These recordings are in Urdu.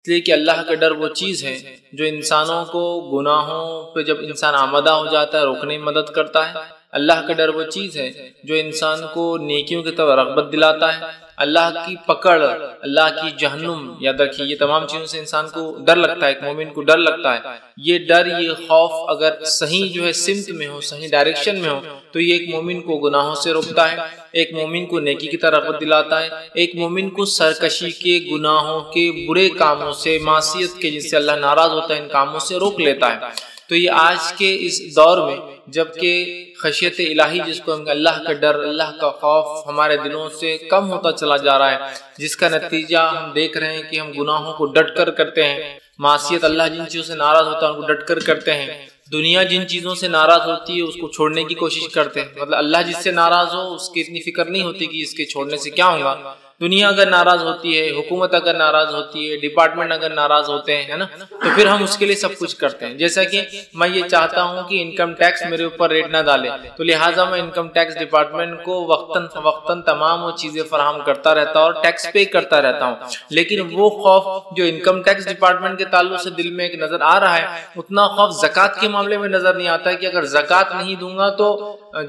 اس لیے کہ اللہ کا ڈر وہ چیز ہے جو انسانوں کو گناہوں پہ جب انسان آمادہ ہو جاتا ہے روکنے میں مدد کرتا ہے۔ اللہ کا ڈر وہ چیز ہے جو انسان کو نیکیوں کی طرف رغبت دلاتا ہے۔ اللہ کی پکڑ، اللہ کی جہنم، یاد رکھیے یہ تمام چیزوں سے انسان کو ڈر لگتا ہے، ایک مومن کو ڈر لگتا ہے۔ یہ ڈر، یہ خوف اگر صحیح جو ہے سمت میں ہو، صحیح ڈائریکشن میں ہو، تو یہ ایک مومن کو گناہوں سے روکتا ہے، ایک مومن کو نیکی کی طرف رغبت دلاتا ہے، ایک مومن کو سرکشی کے، گناہوں کے، برے کاموں سے، معصیت کے جن سے اللہ ناراض ہوتا ہے ان کاموں سے روک لیتا ہے۔ تو یہ آج کے اس دور میں جبکہ خشیت الہی جس کو ہم اللہ کا ڈر، اللہ کا خوف ہمارے دلوں سے کم ہوتا چلا جا رہا ہے، جس کا نتیجہ ہم دیکھ رہے ہیں کہ ہم گناہوں کو ڈٹ کر کرتے ہیں، معصیت اللہ جن چیزوں سے ناراض ہوتا ہے ان کو ڈٹ کر کرتے ہیں، دنیا جن چیزوں سے ناراض ہوتی ہے اس کو چھوڑنے کی کوشش کرتے ہیں۔ مطلب اللہ جس سے ناراض ہو اس کی اتنی فکر نہیں ہوتی کہ اس کے چھوڑنے سے کیا ہوگا۔ دنیا اگر ناراض ہوتی ہے، حکومت اگر ناراض ہوتی ہے، ڈپارٹمنٹ اگر ناراض ہوتے ہیں، ہے نا، تو پھر ہم اس کے لیے سب کچھ کرتے ہیں۔ جیسا کہ میں یہ چاہتا ہوں کہ انکم ٹیکس میرے اوپر ریٹ نہ ڈالے، تو لہٰذا میں انکم ٹیکس ڈپارٹمنٹ کو وقتاً فوقتاً تمام وہ چیزیں فراہم کرتا رہتا ہوں اور ٹیکس پے کرتا رہتا ہوں۔ لیکن وہ خوف جو انکم ٹیکس ڈپارٹمنٹ کے تعلق سے دل میں ایک نظر آ رہا ہے، اتنا خوف زکوٰۃ کے معاملے میں نظر نہیں آتا کہ اگر زکوٰۃ نہیں دوں گا تو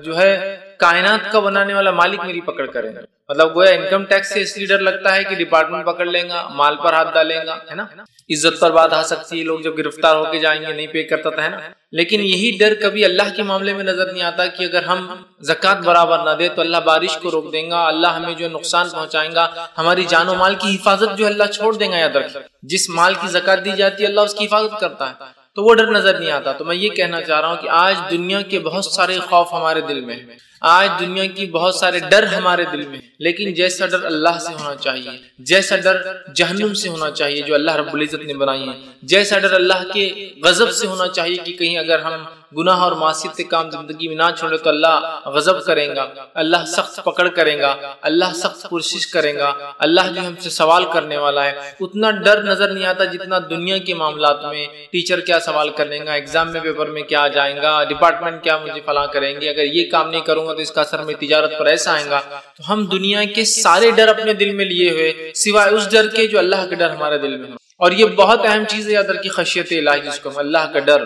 جو ہے کائنات کا بنانے والا مالک میری پکڑ کرے گا۔ مطلب گویا انکم ٹیکس سے اس لیے ڈر لگتا ہے کہ ڈپارٹمنٹ پکڑ لیں گا، مال پر ہاتھ ڈالیں گا، ہے نا، عزت پر بات آ سکتی ہے، لوگ جب گرفتار ہو کے جائیں گے نہیں پے کرتا تھا، ہے نا۔ لیکن یہی ڈر کبھی اللہ کے معاملے میں نظر نہیں آتا کہ اگر ہم زکوٰۃ برابر نہ دے تو اللہ بارش کو روک دیں گا، اللہ ہمیں جو نقصان پہنچائیں گا، ہماری جان و مال کی حفاظت جو اللہ چھوڑ دیں گا۔ یاد رکھیں جس مال کی زکوٰۃ دی جاتی ہے اللہ اس کی حفاظت کرتا ہے، تو وہ ڈر نظر نہیں آتا۔ تو میں یہ کہنا چاہ رہا ہوں کہ آج دنیا کے بہت سارے خوف ہمارے دل میں ہیں، آج دنیا کی بہت سارے ڈر ہمارے دل میں، لیکن جیسا ڈر اللہ سے ہونا چاہیے، جیسا ڈر جہنم سے ہونا چاہیے جو اللہ رب العزت نے بنائی ہے، جیسا ڈر اللہ کے غضب سے ہونا چاہیے کہ کہیں اگر ہم گناہ اور معصیت کے کام زندگی میں نہ چھوڑے تو اللہ غضب کریں گا، اللہ سخت پکڑ کریں گا، اللہ سخت کوشش کریں گا، اللہ جو ہم سے سوال کرنے والا ہے۔ اتنا ڈر نظر نہیں آتا جتنا دنیا کے معاملات میں، ٹیچر کیا سوال کریں گا، ایگزام میں پیپر میں کیا آ جائیں گا، ڈپارٹمنٹ کیا مجھے فلاں کریں گے، اگر یہ کام نہیں کروں گا تو اس کا اثر میں تجارت پر ایسا آئے گا۔ تو ہم دنیا کے سارے ڈر اپنے دل میں لیے ہوئے سوائے اس ڈر کے جو اللہ کا ڈر ہمارے دل میں ہو، اور یہ بہت اہم چیز ہے یاد رکھیے، خشیت الہی جس کو ہم اللہ کا ڈر،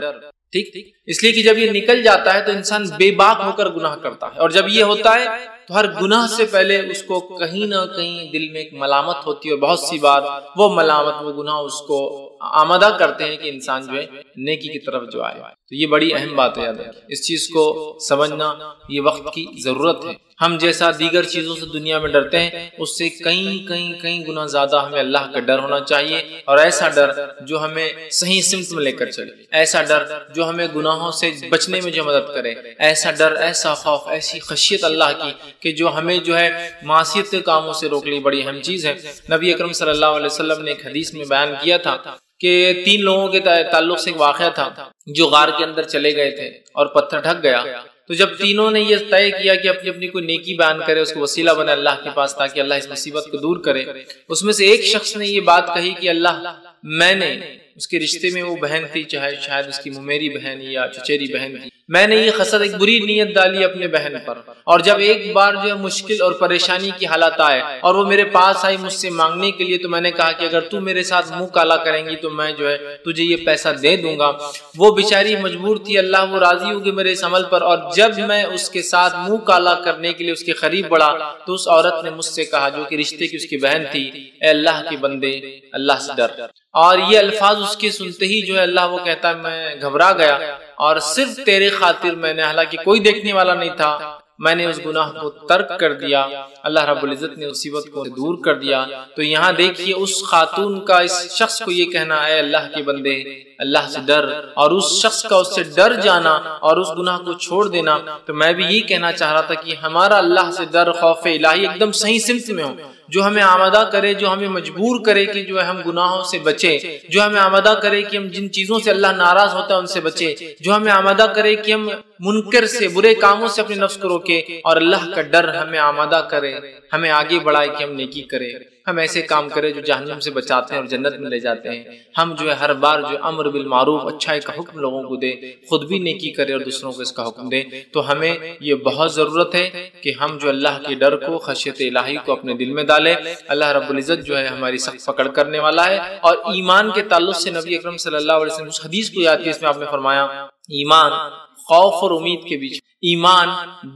ٹھیک، اس لیے کہ جب یہ نکل جاتا ہے تو انسان بے باک ہو کر گناہ کرتا ہے، اور جب یہ ہوتا ہے تو ہر گناہ سے پہلے اس کو کہیں نہ کہیں دل میں ایک ملامت ہوتی ہے، اور بہت سی بار وہ ملامت، وہ گناہ اس کو آمادہ کرتے ہیں کہ انسان جو ہے نیکی کی طرف جو آئے۔ تو یہ بڑی اہم بات ہے، یاد رکھیں اس چیز کو سمجھنا یہ وقت کی ضرورت ہے۔ ہم جیسا دیگر چیزوں سے دنیا میں ڈرتے ہیں اس سے کئی گنا زیادہ ہمیں اللہ کا ڈر ہونا چاہیے، اور ایسا ڈر جو ہمیں صحیح سمت میں لے کر چلے، ایسا ڈر جو ہمیں گناہوں سے بچنے میں جو مدد کرے، ایسا ڈر، ایسا خوف، ایسی خشیت اللہ کی کہ جو ہمیں جو ہے معصیت کے کاموں سے روک لی، بڑی اہم چیز ہے۔ نبی اکرم صلی اللہ علیہ وسلم نے ایک حدیث میں بیان کیا تھا کہ 3 لوگوں کے تعلق سے ایک واقعہ تھا جو غار کے اندر چلے گئے تھے اور پتھر ڈھک گیا، تو جب تینوں نے یہ طے کیا کہ اپنی اپنی کوئی نیکی بیان کرے، اس کو وسیلہ بنے اللہ کے پاس تاکہ اللہ اس مصیبت کو دور کرے، اس میں سے ایک شخص نے یہ بات کہی کہ اللہ، میں نے اس کے رشتے میں وہ بہن تھی، چاہے شاید اس کی ممیری بہن یا چچیری بہن تھی، میں نے یہ خسر ایک بری نیت ڈالی اپنے بہن پر، اور جب ایک بار جو ہے مشکل اور پریشانی کی حالت آئے اور وہ میرے پاس آئی مجھ سے مانگنے کے لیے، تو میں نے کہا کہ اگر تو میرے ساتھ منہ کالا کریں گی تو میں جو ہے تجھے یہ پیسہ دے دوں گا۔ وہ بیچاری مجبور تھی، اللہ وہ راضی ہوگی میرے اس عمل پر، اور جب میں اس کے ساتھ منہ کالا کرنے کے لیے اس کے قریب بڑھا تو اس عورت نے مجھ سے کہا، جو کہ رشتے کی اس کی بہن تھی، اے اللہ کے بندے اللہ سے ڈر۔ اور یہ الفاظ اس کے سنتے ہی جو ہے اللہ وہ کہتا ہے میں گھبرا گیا، اور صرف تیرے خاطر میں نے، حالانکہ کوئی دیکھنے والا نہیں تھا، میں نے اس گناہ کو ترک کر دیا، اللہ رب العزت نے مصیبت کو دور کر دیا۔ تو یہاں دیکھیے اس خاتون کا اس شخص کو یہ کہنا، اے اللہ کے بندے اللہ سے ڈر، اور اس شخص کا اس سے ڈر جانا اور اس گناہ کو چھوڑ دینا۔ تو میں بھی یہ کہنا چاہ رہا تھا کہ ہمارا اللہ سے ڈر، خوف الہی ایک دم صحیح سمت میں ہو، جو ہمیں آمادہ کرے، جو ہمیں مجبور کرے کہ جو ہے ہم گناہوں سے بچے، جو ہمیں آمادہ کرے کہ ہم جن چیزوں سے اللہ ناراض ہوتا ہے ان سے بچے، جو ہمیں آمادہ کرے کہ ہم منکر سے، برے کاموں سے اپنے نفس کو روکے، اور اللہ کا ڈر ہمیں آمادہ کرے، ہمیں آگے بڑھائے کہ ہم نیکی کرے۔ ہم ایسے کام کریں جو جہنم سے بچاتے ہیں اور جنت میں لے جاتے ہیں. ہم جو ہے ہر بار جو امر بالمعروف اچھائی کا حکم لوگوں کو دے، خود بھی نیکی کرے اور دوسروں کو اس کا حکم دے. تو ہمیں یہ بہت ضرورت ہے کہ ہم جو اللہ کے ڈر کو، خشیت الہی کو اپنے دل میں ڈالیں. اللہ رب العزت جو ہے ہماری سخت پکڑ کرنے والا ہے. اور ایمان کے تعلق سے نبی اکرم صلی اللہ علیہ وسلم اس حدیث کو یاد کیا، اس میں آپ نے فرمایا ایمان خوف اور امید کے بیچ، ایمان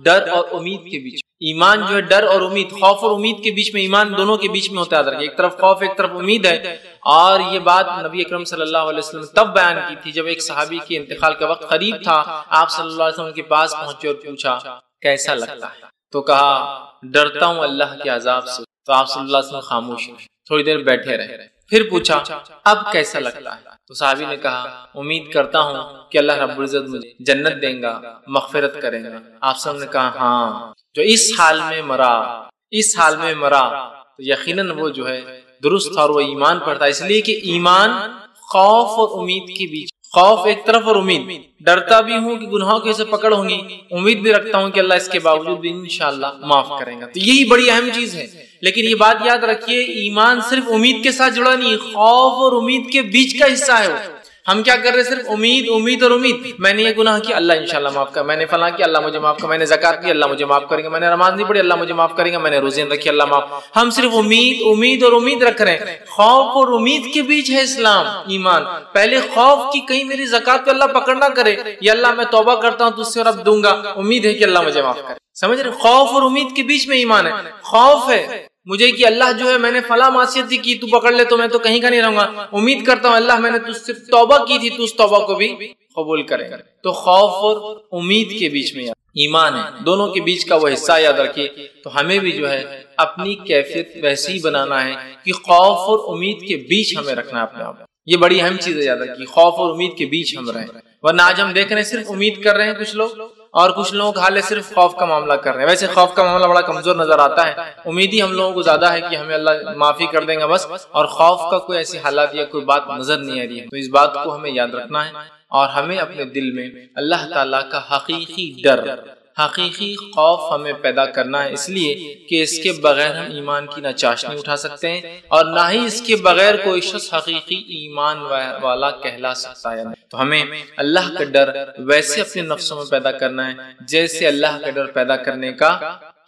ڈر اور امید کے بیچ. ایمان جو ہے ڈر اور امید، خوف اور امید کے بیچ میں، ایمان دونوں کے بیچ میں ہوتا ہے. ایک طرف خوف ایک طرف امید ہے. اور یہ بات نبی اکرم صلی اللہ علیہ وسلم تب بیان کی تھی جب ایک صحابی کے انتقال کا وقت قریب تھا. آپ صلی اللہ علیہ وسلم کے پاس پہنچے اور پوچھا کیسا لگتا ہے؟ تو کہا ڈرتا ہوں اللہ کے عذاب سے. تو آپ صلی اللہ علیہ وسلم خاموش ہیں، تھوڑی دیر بیٹھے رہے. پھر پوچھا اب کیسا لگتا ہے؟ تو صحابی نے کہا امید کرتا ہوں کہ اللہ رب العزت مجھے جنت دیں گا، مغفرت کریں گا. آپ سب نے کہا ہاں جو اس حال میں مرا تو یقیناً وہ جو ہے درست اور وہ ایمان پڑتا ہے. اس لیے کہ ایمان خوف اور امید کے بیچ، خوف ایک طرف اور امید. ڈرتا بھی ہوں کہ گناہوں کی سے پکڑ ہوں گی، امید بھی رکھتا ہوں کہ اللہ اس کے باوجود بھی انشاءاللہ معاف کریں گا. تو یہی بڑی اہم چیز ہے. لیکن یہ بات یاد رکھیے ایمان صرف امید کے ساتھ جڑا نہیں، خوف اور امید کے بیچ کا حصہ ہے. ہم کیا کر رہے ہیں؟ صرف امید اور امید. میں نے یہ گناہ کیا، اللہ انشاءاللہ معاف کر. میں نے فلاں کیا، اللہ مجھے معاف کر. میں نے زکات کی، اللہ مجھے معاف کرے گا. میں نے نماز نہیں پڑھی، اللہ مجھے معاف کرے گا. میں نے روزے نہیں رکھی، اللہ معاف. ہم صرف امید اور امید رکھ رہے ہیں. خوف اور امید کے بیچ ہے اسلام، ایمان. پہلے خوف کی کہیں میری زکات کو اللہ پکڑ نہ کرے، یا اللہ میں توبہ کرتا ہوں تجھ سے اور اب دوں گا، امید ہے کہ اللہ مجھے معاف کرے. سمجھ رہے؟ خوف اور امید کے بیچ میں ایمان ہے. خوف ہے مجھے کہ اللہ جو ہے میں نے فلاں معصیت کی، تو پکڑ لے تو میں تو کہیں کا نہیں رہوں گا. امید کرتا ہوں اللہ میں نے تجھ سے توبہ کی تھی، تو اس توبہ کو بھی قبول کرے گا. تو خوف اور امید کے بیچ میں ایمان ہے. دونوں کے بیچ کا وہ حصہ یاد رکھیے. تو ہمیں بھی جو ہے اپنی کیفیت ویسی ہی بنانا ہے کہ خوف اور امید کے بیچ ہمیں رکھنا ہے اپنے آپ. یہ بڑی اہم چیز ہے یاد رکھیے، خوف اور امید کے بیچ ہم رہیں. ورنہ آج ہم دیکھ رہے ہیں صرف امید کر رہے ہیں کچھ لوگ، اور کچھ لوگوں کا حال ہے صرف خوف کا معاملہ کر رہے ہیں. ویسے خوف کا معاملہ بڑا کمزور نظر آتا ہے. امید ہی ہم لوگوں کو زیادہ ہے کہ ہمیں اللہ معافی کر دیں گا بس، اور خوف کا کوئی ایسی حالات یا کوئی بات نظر نہیں آ رہی ہے. تو اس بات کو ہمیں یاد رکھنا ہے، اور ہمیں اپنے دل میں اللہ تعالیٰ کا حقیقی ڈر، حقیقی خوف ہمیں پیدا کرنا ہے. اس لیے کہ اس کے بغیر ہم ایمان کی نہ چاشنی اٹھا سکتے ہیں، اور نہ ہی اس کے بغیر کوئی شخص حقیقی ایمان والا کہلا سکتا ہے. تو ہمیں اللہ کا ڈر ویسے اپنے نفسوں میں پیدا کرنا ہے جیسے اللہ کا ڈر پیدا کرنے کا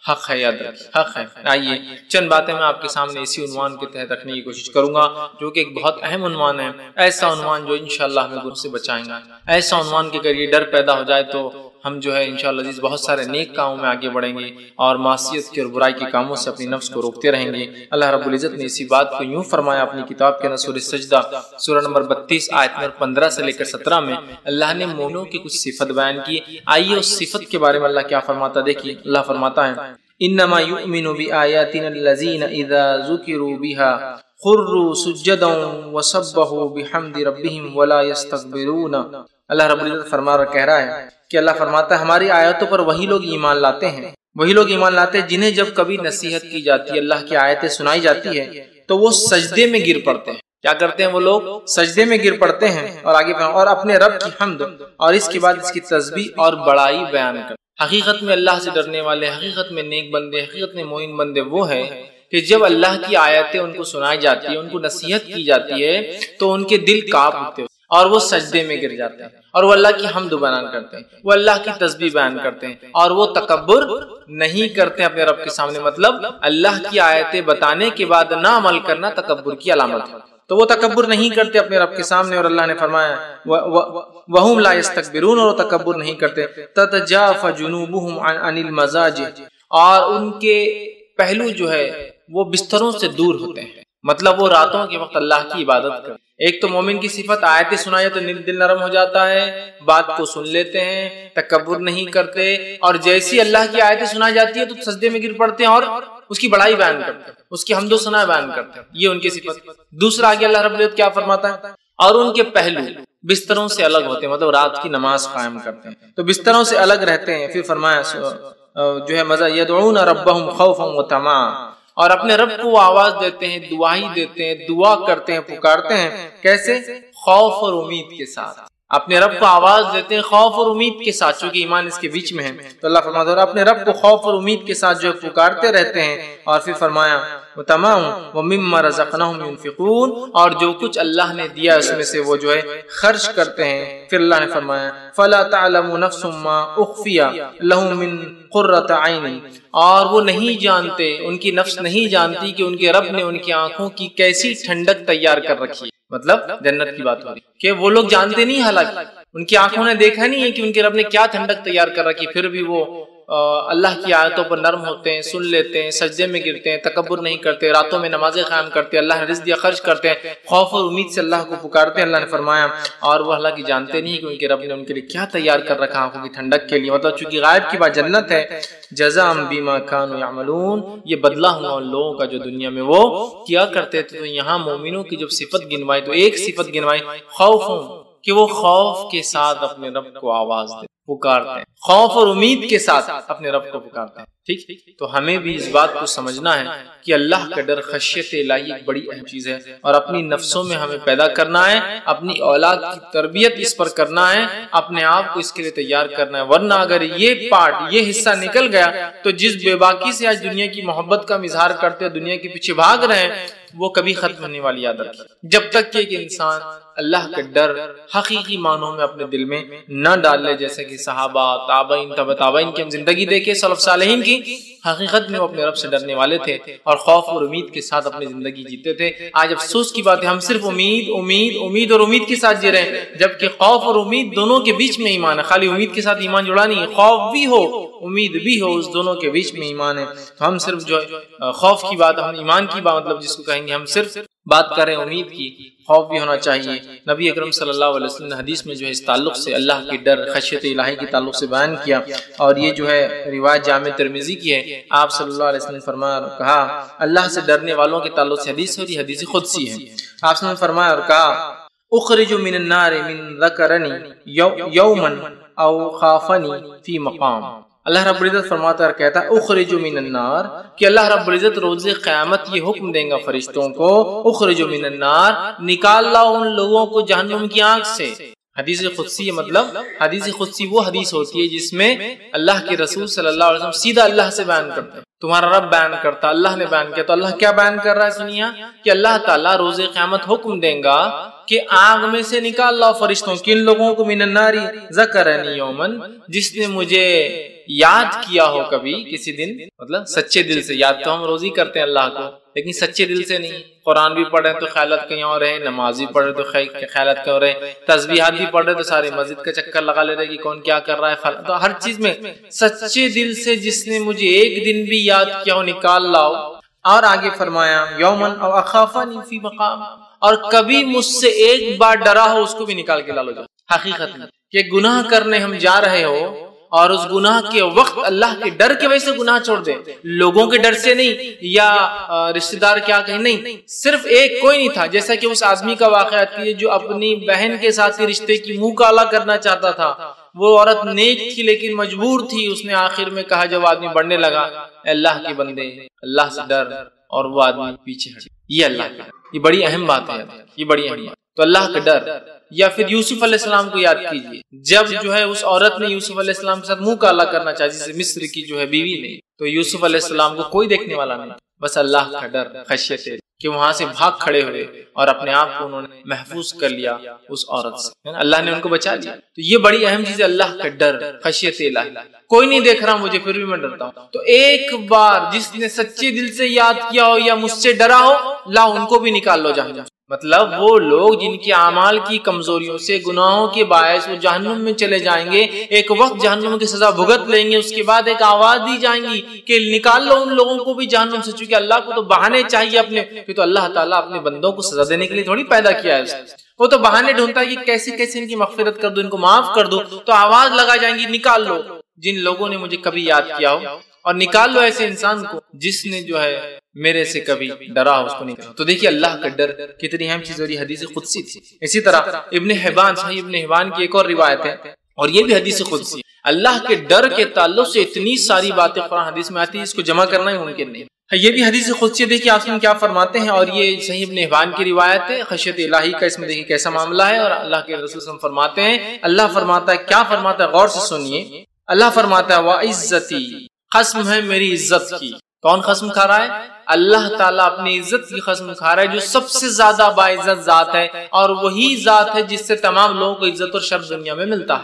حق ہے. یاد رکھیں حق ہے. آئیے چند باتیں میں آپ کے سامنے اسی عنوان کے تحت رکھنے کی کوشش کروں گا، جو کہ ایک بہت اہم عنوان ہے. ایسا عنوان جو انشاءاللہ ہمیں گناہ سے بچائیں گا. ایسا عنوان کہ اگر یہ ڈر پیدا ہو جائے تو ہم جو ہے انشاءاللہ عزیز بہت سارے نیک کاموں میں آگے بڑھیں گے، اور معصیت کے اور برائی کے کاموں سے اپنی نفس کو روکتے رہیں گے. اللہ رب العزت نے اسی بات کو یوں فرمایا اپنی کتاب کے سورہ سجدہ سورہ نمبر 32 آیت نمبر 15 سے لے کر 17 میں. اللہ نے مومنوں کی کچھ صفت بیان کی. آئیے اس صفت کے بارے میں اللہ کیا فرماتا دیکھیے. اللہ فرماتا ہے انما یؤمن بآیاتنا الذین اذا ذکروا بها خروا سجدا وسبحوا بحمد ربهم ولا يستكبرون. اللہ رب العزت فرما رہا کہہ رہا ہے کہ اللہ فرماتا ہے ہماری آیاتوں پر وہی لوگ ایمان لاتے ہیں، وہی لوگ ایمان لاتے ہیں جنہیں جب کبھی نصیحت کی جاتی ہے، اللہ کی آیتیں سنائی جاتی ہے، تو وہ سجدے میں گر پڑتے ہیں. کیا کرتے ہیں وہ لوگ؟ سجدے میں گر پڑتے ہیں. اور آگے اور اپنے رب کی حمد اور اس کے بعد اس کی تسبیح اور بڑائی بیان کرتے. حقیقت میں اللہ سے ڈرنے والے، حقیقت میں نیک بندے، حقیقت میں مومن بندے وہ ہیں کہ جب اللہ کی آیتیں ان کو سنائی جاتی ہے، ان کو نصیحت کی جاتی ہے، تو ان کے دل کانپ اٹھتے ہیں اور وہ سجدے میں گر جاتے ہیں، اور وہ اللہ کی حمد بیان کرتے ہیں، وہ اللہ کی تسبیح بیان کرتے ہیں، اور وہ تکبر نہیں کرتے اپنے رب کے سامنے. مطلب اللہ کی آیتیں بتانے کے بعد نہ عمل کرنا تکبر کی علامت ہے. تو وہ تکبر نہیں کرتے اپنے رب کے سامنے. اور اللہ نے فرمایا وَهُمْ لَا يَسْتَكْبِرُونَ، اور وہ تکبر نہیں کرتے. تَتَجَافَ جُنُوبُهُمْ عَنِ الْمَضَاجِعِ، اور ان کے پہلو جو ہے وہ بستروں سے دور ہوتے ہیں. مطلب وہ راتوں کے وقت اللہ کی عبادت کرتے. ایک تو مومن کی صفت آیتیں سنائے تو دل نرم ہو جاتا ہے، بات کو سن لیتے ہیں، تکبر نہیں کرتے، اور جیسی اللہ کی آیتیں سنائی جاتی ہے تو سجدے میں گر پڑتے ہیں اور اس کی بڑائی بیان کرتے ہیں، اس کی حمد و ثنا بیان کرتے ہیں. یہ ان کی صفت. دوسرا آگے اللہ رب العزت کیا فرماتا ہے؟ اور ان کے پہلو بستروں سے الگ ہوتے ہیں، مطلب رات کی نماز قائم کرتے ہیں تو بستروں سے الگ رہتے ہیں. پھر فرمایا جو ہے مزہ یدعون ربهم خوفا وطمعا، اور اپنے رب کو آواز دیتے ہیں، دعائی دیتے ہیں، دعا کرتے ہیں، پکارتے ہیں. کیسے؟ خوف اور امید کے ساتھ. اپنے رب کو آواز دیتے ہیں خوف اور امید کے ساتھ، چونکہ ایمان اس کے بیچ میں ہے، تو اللہ فرماتا ہے اپنے رب کو خوف اور امید کے ساتھ جو پکارتے رہتے ہیں، اور پھر فرمایا تمام وَمِمَّا رَزَقْنَاهُمْ يُنْفِقُونَ، اور جو کچھ اللہ نے دیا اس میں سے وہ جو ہے خرچ کرتے ہیں۔ پھر اللہ نے فرمایا فَلَا تَعْلَمُ نَفْسٌ مَّا أُخْفِيَ لَهُم مِّن قُرَّةِ عَيْنٍ، اور وہ نہیں جانتے، ان کی نفس نہیں جانتی کہ ان کے رب نے ان کی آنکھوں کی کیسی ٹھنڈک تیار کر رکھی ہے۔ مطلب جنت کی بات ہو رہی کہ وہ لوگ جانتے نہیں، حالانکہ ان کی آنکھوں نے دیکھا نہیں ہے کہ ان کے رب نے کیا ٹھنڈک تیار کر رکھی، پھر بھی وہ اللہ کی آیتوں پر نرم ہوتے ہیں، سن لیتے ہیں، سجدے میں گرتے ہیں، تکبر نہیں کرتے، راتوں میں نمازیں قائم کرتے ہیں، اللہ نے رزق دیا خرچ کرتے ہیں، خوف اور امید سے اللہ کو پکارتے ہیں۔ اللہ نے فرمایا اور وہ اللہ کی جانتے نہیں کہ ان کے رب نے ان کے لیے کیا تیار کر رکھا آنکھوں کی ٹھنڈک کے لیے، مطلب چونکہ غائب کی بات جنت ہے۔ جزاء بما كانوا يعملون، یہ بدلہ ہوا ان لوگوں کا جو دنیا میں وہ کیا کرتے تھے۔ تو یہاں مومنوں کی جب صفت گنوائی تو ایک صفت گنوائی خوف، کہ وہ خوف کے ساتھ اپنے رب کو آواز دے پکارتے ہیں، خوف اور امید کے ساتھ اپنے رب کو پکارتے ہیں۔ ٹھیک، تو ہمیں بھی اس بات کو سمجھنا ہے کہ اللہ کا ڈر، خشیت الہی ایک بڑی اہم چیز ہے، اور اپنی نفسوں میں ہمیں پیدا کرنا ہے، اپنی اولاد کی تربیت اس پر کرنا ہے، اپنے آپ کو اس کے لیے تیار کرنا ہے، ورنہ اگر یہ پارٹ، یہ حصہ نکل گیا تو جس بے باکی سے آج دنیا کی محبت کا اظہار کرتے ہیں، دنیا کے پیچھے بھاگ رہے ہیں، وہ کبھی ختم ہونے والی یاد رکھیں۔ جب تک کہ انسان اللہ کا ڈر حقیقی معنوں میں اپنے دل میں نہ ڈال لے، جیسے کہ صحابہ، تابعین، تبع تابعین کی ہم زندگی دیکھیں، سلف صالحین کی، حقیقت میں وہ اپنے رب سے ڈرنے والے تھے اور خوف اور امید کے ساتھ اپنی زندگی جیتے تھے۔ آج افسوس کی بات ہے ہم صرف امید امید امید اور امید کے ساتھ جی رہے ہیں، جبکہ خوف اور امید دونوں کے بیچ میں ایمان ہے۔ خالی امید کے ساتھ ایمان جڑا نہیں ہے، خوف بھی ہو امید بھی ہو، اس دونوں کے بیچ میں ایمان ہے۔ تو ہم صرف جو خوف کی بات، ہم ایمان کی بات مطلب جس کو کہیں گے، ہم صرف بات کریں امید کی، خوف بھی ہونا چاہیے۔ نبی اکرم صلی اللہ علیہ وسلم نے حدیث میں جو ہے اس تعلق سے اللہ کی ڈر، خشیت الہی کے تعلق سے بیان کیا، اور یہ جو ہے روایت جامع ترمذی کی ہے۔ آپ صلی اللہ علیہ وسلم نے فرمایا اور کہا، اللہ سے ڈرنے والوں کے تعلق سے حدیث ہے، حدیث قدسی ہے۔ آپ نے فرمایا اور کہا، اخرج من النار من ذکرنی یوما او خافنی فی مقام۔ اللہ رب العزت فرماتا ہے، کہتا ہے اخرج من النار، کہ اللہ رب العزت روز قیامت یہ حکم دیں گا فرشتوں کو، اخرج من النار، نکال لاؤ ان لوگوں کو جہنم کی آنکھ سے۔ حدیث قدسی مطلب حدیث قدسی وہ حدیث ہوتی ہے جس میں اللہ کے رسول صلی اللہ علیہ وسلم سیدھا اللہ سے بیان کرتے ہیں، تمہارا رب بیان کرتا، اللہ نے بیان کیا۔ تو اللہ کیا بیان کر رہا ہے سنیا، کہ اللہ تعالیٰ روز قیامت حکم دیں گا کہ آگ میں سے نکال لاؤ فرشتوں، کن لوگوں کو، من النار ذکرنی یومن، جس نے مجھے یاد کیا ہو کبھی کسی دن، مطلب سچے دل سے۔ یاد تو ہم روز ہی کرتے ہیں اللہ کو، لیکن سچے دل سے نہیں۔ قرآن بھی پڑھے تو خیالات کہیں اور رہے، نماز بھی پڑھے تو خیالات کہیں اور رہے، تسبیحات بھی پڑھے تو سارے مسجد کا چکر لگا لے رہے کہ کون کیا کر رہا ہے، تو ہر چیز میں سچے دل سے جس نے مجھے ایک دن بھی یاد کیا ہو نکال لاؤ۔ اور آگے فرمایا یومن او اخافنی فی مقام، اور کبھی مجھ سے ایک بار ڈرا ہو اس کو بھی نکال کے لا لو۔ حقیقت میں کہ گناہ کرنے ہم جا رہے ہو اور اس گناہ کے وقت اللہ کے ڈر کی وجہ سے گناہ چھوڑ دے، لوگوں کے ڈر سے نہیں، یا رشتہ دار کیا کہیں، نہیں، صرف ایک کوئی نہیں تھا، جیسا کہ اس آدمی کا واقعہ ہے جو اپنی بہن کے ساتھ رشتے کی منہ کالا کرنا چاہتا تھا۔ وہ عورت نیک تھی لیکن مجبور تھی، اس نے آخر میں کہا جب آدمی بڑھنے لگا، اللہ کے بندے اللہ سے ڈر، اور وہ آدمی پیچھے ہٹ۔ یہ اللہ کا، یہ بڑی اہم بات ہے، یہ بڑی اہم بات۔ تو اللہ کا ڈر، یا پھر یوسف علیہ السلام کو یاد کیجئے، جب جو ہے اس عورت نے یوسف علیہ السلام کے ساتھ منہ کالا کرنا چاہا، جسے مصر کی جو ہے بیوی نے، تو یوسف علیہ السلام کو کوئی دیکھنے والا نہیں، بس اللہ کا ڈر، خشیت کہ وہاں سے بھاگ کھڑے ہوئے اور اپنے آپ کو انہوں نے محفوظ کر لیا اس عورت سے، اللہ نے ان کو بچا لیا۔ تو یہ بڑی اہم چیز ہے، اللہ کا ڈر، خشیت الہی۔ کوئی نہیں دیکھ رہا مجھے پھر بھی میں ڈرتا ہوں۔ تو ایک بار جس نے سچے دل سے یاد کیا ہو یا مجھ سے ڈرا ہو، لا ان کو بھی نکال لو جہنم۔ مطلب وہ لوگ جن کی اعمال کی کمزوریوں سے، گناہوں کے باعث وہ جہنم میں چلے جائیں گے، ایک وقت جہنم کی سزا بھگت لیں گے، اس کے بعد ایک آواز دی جائیں گی کہ نکال لو ان لوگوں کو بھی جہنم سے، چونکہ اللہ کو تو بہانے چاہیے اپنے، پھر تو اللہ تعالیٰ اپنے بندوں کو سزا دینے کے لیے تھوڑی پیدا کیا ہے، وہ تو بہانے ڈھونڈتا ہے کہ کیسے کیسے ان کی مغفرت کر دو، ان کو معاف کر دو، تو آواز لگا جائیں گی نکال لو جن لوگوں نے مجھے کبھی یاد کیا ہو، اور نکال لو ایسے انسان کو جس نے جو ہے میرے سے کبھی ڈرا ہو، اس کو نکال۔ تو دیکھیے اللہ کا ڈر کتنی اہم چیز، اور یہ حدیث قدسی تھی۔ اسی طرح ابن حبان، صحیح ابن حبان کی ایک اور روایت ہے، اور یہ بھی حدیث قدسی ہے۔ اللہ کے ڈر کے تعلق سے اتنی ساری باتیں قرآن حدیث میں آتی ہے، اس کو جمع کرنا ہی ممکن نہیں۔ یہ بھی حدیث قدسی دیکھیے آپ کیا فرماتے ہیں، اور یہ صحیح ابن حبان کی روایت ہے، خشیت الہی کا اس میں دیکھیے کیسا معاملہ ہے، اور اللہ کے رسول صلی اللہ علیہ وسلم فرماتے ہیں، اللہ فرماتا ہے، کیا فرماتا ہے غور سے سنیے، اللہ فرماتا ہے وَعِزَّتِي، قسم ہے میری عزت کی۔ کون قسم کھا رہا ہے؟ اللہ تعالیٰ اپنی عزت کی قسم کھا رہا ہے، جو سب سے زیادہ باعزت ذات ہے، اور وہی ذات ہے جس سے تمام لوگوں کو عزت اور شرف دنیا میں ملتا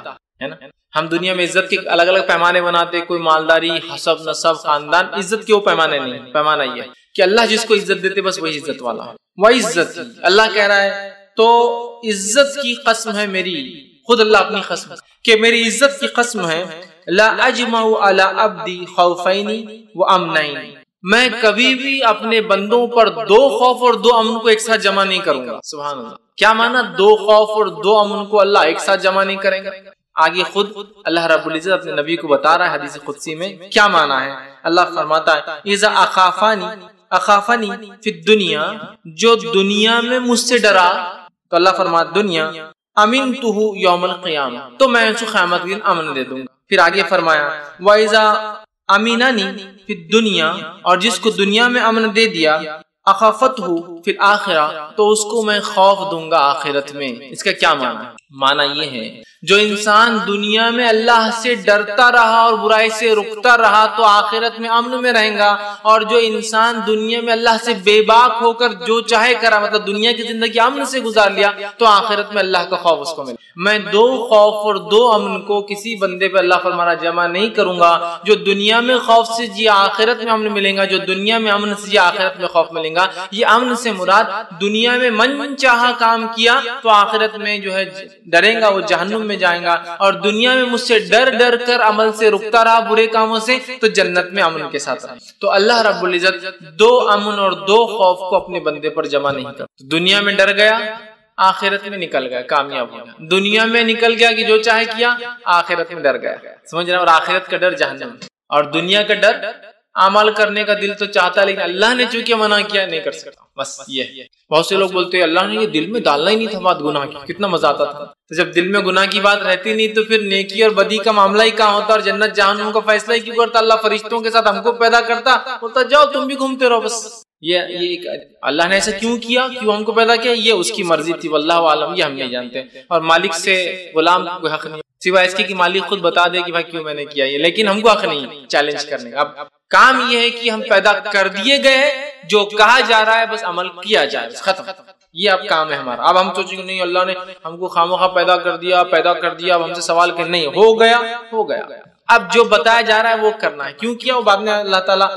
ہے نا۔ ہم دنیا میں عزت کے الگ الگ پیمانے بناتے، کوئی مالداری، حسب، نسب، خاندان، عزت کے وہ پیمانے نہیں، پیمانہ یہ ہے کہ اللہ جس کو عزت دیتے بس وہی عزت والا ہے۔ وَعِزَّتِي، اللہ کہہ رہا ہے تو عزت کی قسم ہے میری، خود اللہ اپنی قسم کہ میری عزت کی قسم ہے، لا اجمع علی عبدی خوفین وامنین، میں کبھی بھی اپنے بندوں پر دو خوف اور دو امن کو ایک ساتھ جمع نہیں کروں گا۔ سبحان اللہ، کیا معنی دو خوف اور دو امن کو اللہ ایک ساتھ جمع نہیں کریں گا؟ آگے خود اللہ رب العزت اپنے نبی کو بتا رہا ہے حدیث قدسی میں کیا معنی ہے۔ اللہ فرماتا ہے اذا اخافانی فی الدنیا، جو دنیا میں مجھ سے ڈرا، تو اللہ فرماتا دنیا امنتہ یوم القیامہ، تو میں اس کو قیامت کے دن امن دے دوں گا۔ پھر آگے فرمایا وَإِذَا أَمِنَنِي فِي الدُّنْيَا، اور جس کو دنیا میں امن دے دیا، أَخَافَتْهُ فِي الْآخِرَةِ، تو اس کو میں خوف دوں گا آخرت میں۔ اس کا کیا معنی ہے؟ معنی یہ ہے جو انسان دنیا میں اللہ سے ڈرتا رہا اور برائی سے رکتا رہا تو آخرت میں امن میں رہیں گا، اور جو انسان دنیا میں اللہ سے بے باک ہو کر جو چاہے کرا، مطلب دنیا کی زندگی امن سے گزار لیا، تو آخرت میں اللہ کا خوف اس کو ملے۔ میں دو خوف اور دو امن کو کسی بندے پہ اللہ فرمانا جمع نہیں کروں گا، جو دنیا میں خوف سے جی آخرت میں امن ملے گا، جو دنیا میں امن سے جی آخرت میں خوف ملے گا۔ یہ امن سے مراد دنیا میں من چاہا کام کیا تو آخرت میں جو ہے ڈرے گا، وہ جہنم میں جائیں گا، اور دنیا میں مجھ سے ڈر ڈر کر عمل سے رکتا رہا برے کاموں سے تو جنت میں امن کے ساتھ رہا۔ تو اللہ رب العزت دو امن اور دو خوف کو اپنے بندے پر جمع نہیں کرتا۔ دنیا میں ڈر گیا، آخرت میں نکل گیا، کامیاب ہو گیا۔ دنیا میں نکل گیا کہ جو چاہے کیا، آخرت میں ڈر گیا، سمجھ رہے ہیں؟ اور آخرت کا ڈر جہنم، اور دنیا کا ڈر عمل کرنے کا دل تو چاہتا ہے لیکن اللہ نے چونکہ منع کیا نہیں کر سکتا، بس یہ۔ بہت سے لوگ بولتے ہیں اللہ نے یہ دل میں ڈالنا ہی نہیں تھا بات گناہ کی، کتنا مزہ آتا تھا۔ تو جب دل میں گناہ کی بات رہتی نہیں تو پھر نیکی اور بدی کا معاملہ ہی کہاں ہوتا، اور جنت جہنم کا فیصلہ ہی کیوں کرتا؟ اللہ فرشتوں کے ساتھ ہم کو پیدا کرتا، بولتا جاؤ تم بھی گھومتے رہو بس۔ یہ اللہ نے ایسا کیوں کیا، کیوں ہم کو پیدا کیا، یہ اس کی مرضی تھی، واللہ عالم، یہ ہم نہیں جانتے۔ اور مالک سے غلام کو کوئی حق نہیں سوائے اس کے کہ مالک خود بتا دے کہ بھائی کیوں میں نے کیا یہ، لیکن ہم کو حق نہیں چیلنج کرنے کا۔ اب کام یہ ہے کہ ہم پیدا کر دیے گئے، جو کہا جا رہا ہے بس عمل کیا جائے، ختم۔ یہ اب کام ہے ہمارا۔ اب ہم سوچیں گے نہیں اللہ نے ہم کو خامخواہ پیدا کر دیا، اب ہم سے سوال کریں، نہیں، ہو گیا۔ اب جو بتایا جا رہا ہے وہ کرنا ہے، کیوں کیا وہ بعد میں اللہ تعالیٰ